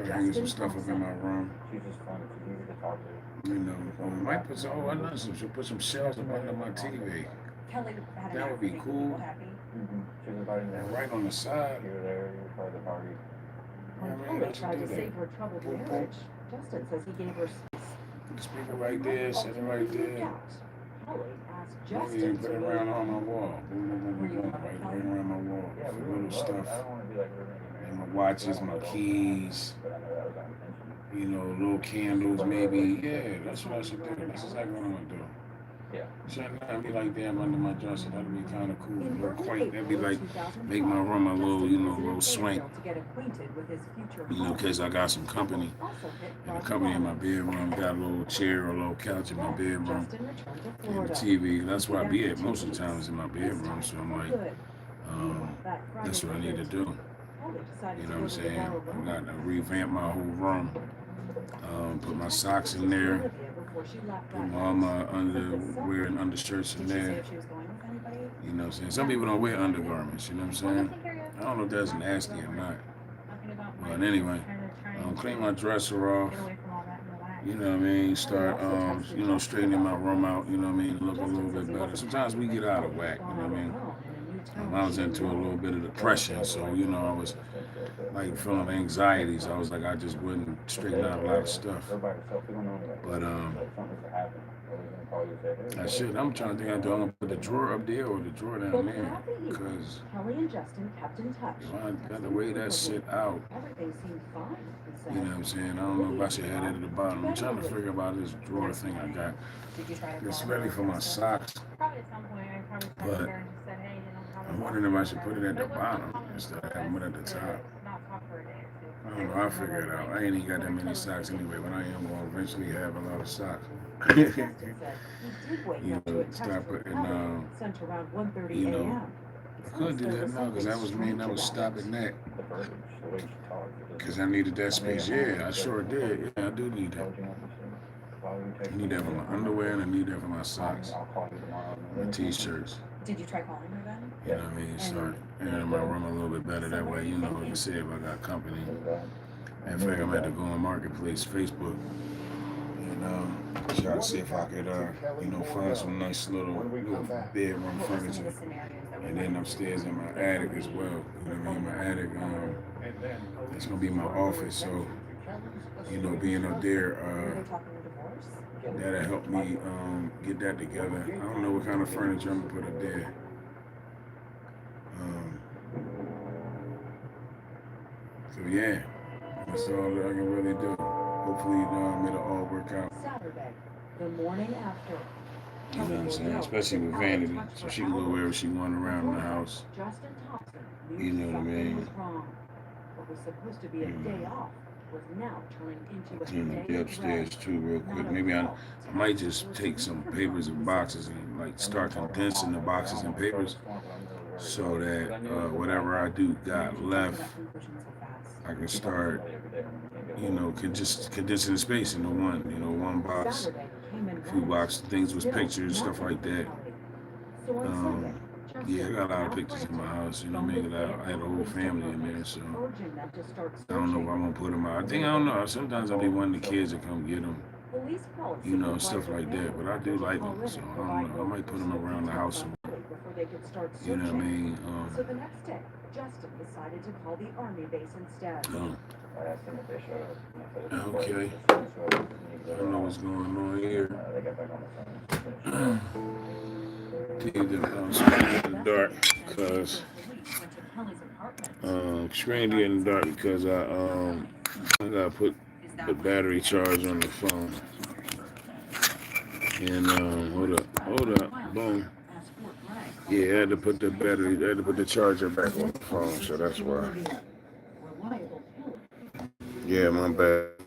hanging some stuff up in my room. She's just fun. She's easy to talk to. You know, I might put some. Oh, I know some. Should put some shelves up under my TV. Kelly had That would be cool. She's inviting them And right on the side. here, there, you're part of the party. When Kelly tried to save her troubled marriage, Justin says he gave her space. The speaker right there, sitting right there. Kelly asked Yeah, Justin put it to around leave. on my wall. Boom, boom, boom, boom, boom. Right around my wall. Yeah, we Little really stuff. I don't want to be like we're gonna get And married. my watches, my keys. But I know that was our intention. You know, little candles maybe. Yeah, that's what I should do. That's exactly what I'm gonna do. Yeah. So I'd be like, damn, under my dresser. That'd be kind of cool, real quaint. That'd be like, make my room a little, you know, a little swank. You know, in case I got some company. And the company in my bedroom, got a little chair or a little couch in my bedroom. And the TV, that's where I be at most of the time is in my bedroom. So I'm like, that's what I need to do. You know what I'm saying? I got to revamp my whole room. Put my socks in there. Put all my underwear and undershirts in there. You know what I'm saying? Some people don't wear undergarments, you know what I'm saying? I don't know if that's nasty or not. But anyway, clean my dresser off. You know what I mean? Start, you know, straightening my room out, you know what I mean? Look a little bit better. Sometimes we get out of whack, you know what I mean? I was into a little bit of depression, so, you know, I was like feeling anxiety, so I was like, I just wouldn't straighten out a lot of stuff. But, that shit, I'm trying to think, I'm gonna put the drawer up there or the drawer down there, because I got to weigh that shit out. You know what I'm saying? I don't know if I should have that at the bottom. I'm trying to figure out this drawer thing I got. It's ready for my socks, but I'm wondering if I should put it at the bottom instead of having it at the top. I don't know, I'll figure it out. I ain't even got that many socks anyway, but I am going to eventually have a lot of socks. You know, start putting, you know, I could do that now because that was me and I was stopping that. Because I needed that space. Yeah, I sure did. Yeah, I do need that. I need that for my underwear and I need that for my socks, my t-shirts. Did you try calling her then? You know what I mean? Start entering my room a little bit better that way. You know, like I said, if I got company. In fact, I'm at to go on Marketplace, Facebook, and try to see if I could, you know, find some nice little bedroom furniture. And then upstairs in my attic as well. You know what I mean? My attic, it's gonna be my office. So, you know, being up there, that'll help me get that together. I don't know what kind of furniture I'm gonna put up there. So yeah, that's all that I can really do. Hopefully, it'll all work out. Saturday, the morning after. You know what I'm saying? Especially with Vanity, so she can go wherever she wants around the house. You know what I mean? What was supposed to be a day off was now turning into a Clean up the upstairs too real quick. Maybe I might just take some papers and boxes and like start condensing the boxes and papers so that whatever I do got left, I can start, you know, just condensing the space into one, you know, one box, a few boxes, things with pictures, stuff like that. Yeah, I got a lot of pictures in my house, you know what I mean? I had a whole family in there, so I don't know if I'm gonna put them out. I don't know. Sometimes I'll be wanting the kids to come get them, you know, stuff like that. But I do like them, so I don't know. I might put them around the house. You know what I mean? So the next day, Justin decided to call the army base instead. Okay. I don't know what's going on here. Screen in the dark because screen in the dark because I gotta put the battery charge on the phone. And hold up, boom. Yeah, I had to put the charger back on the phone, so that's why. Yeah, my bad.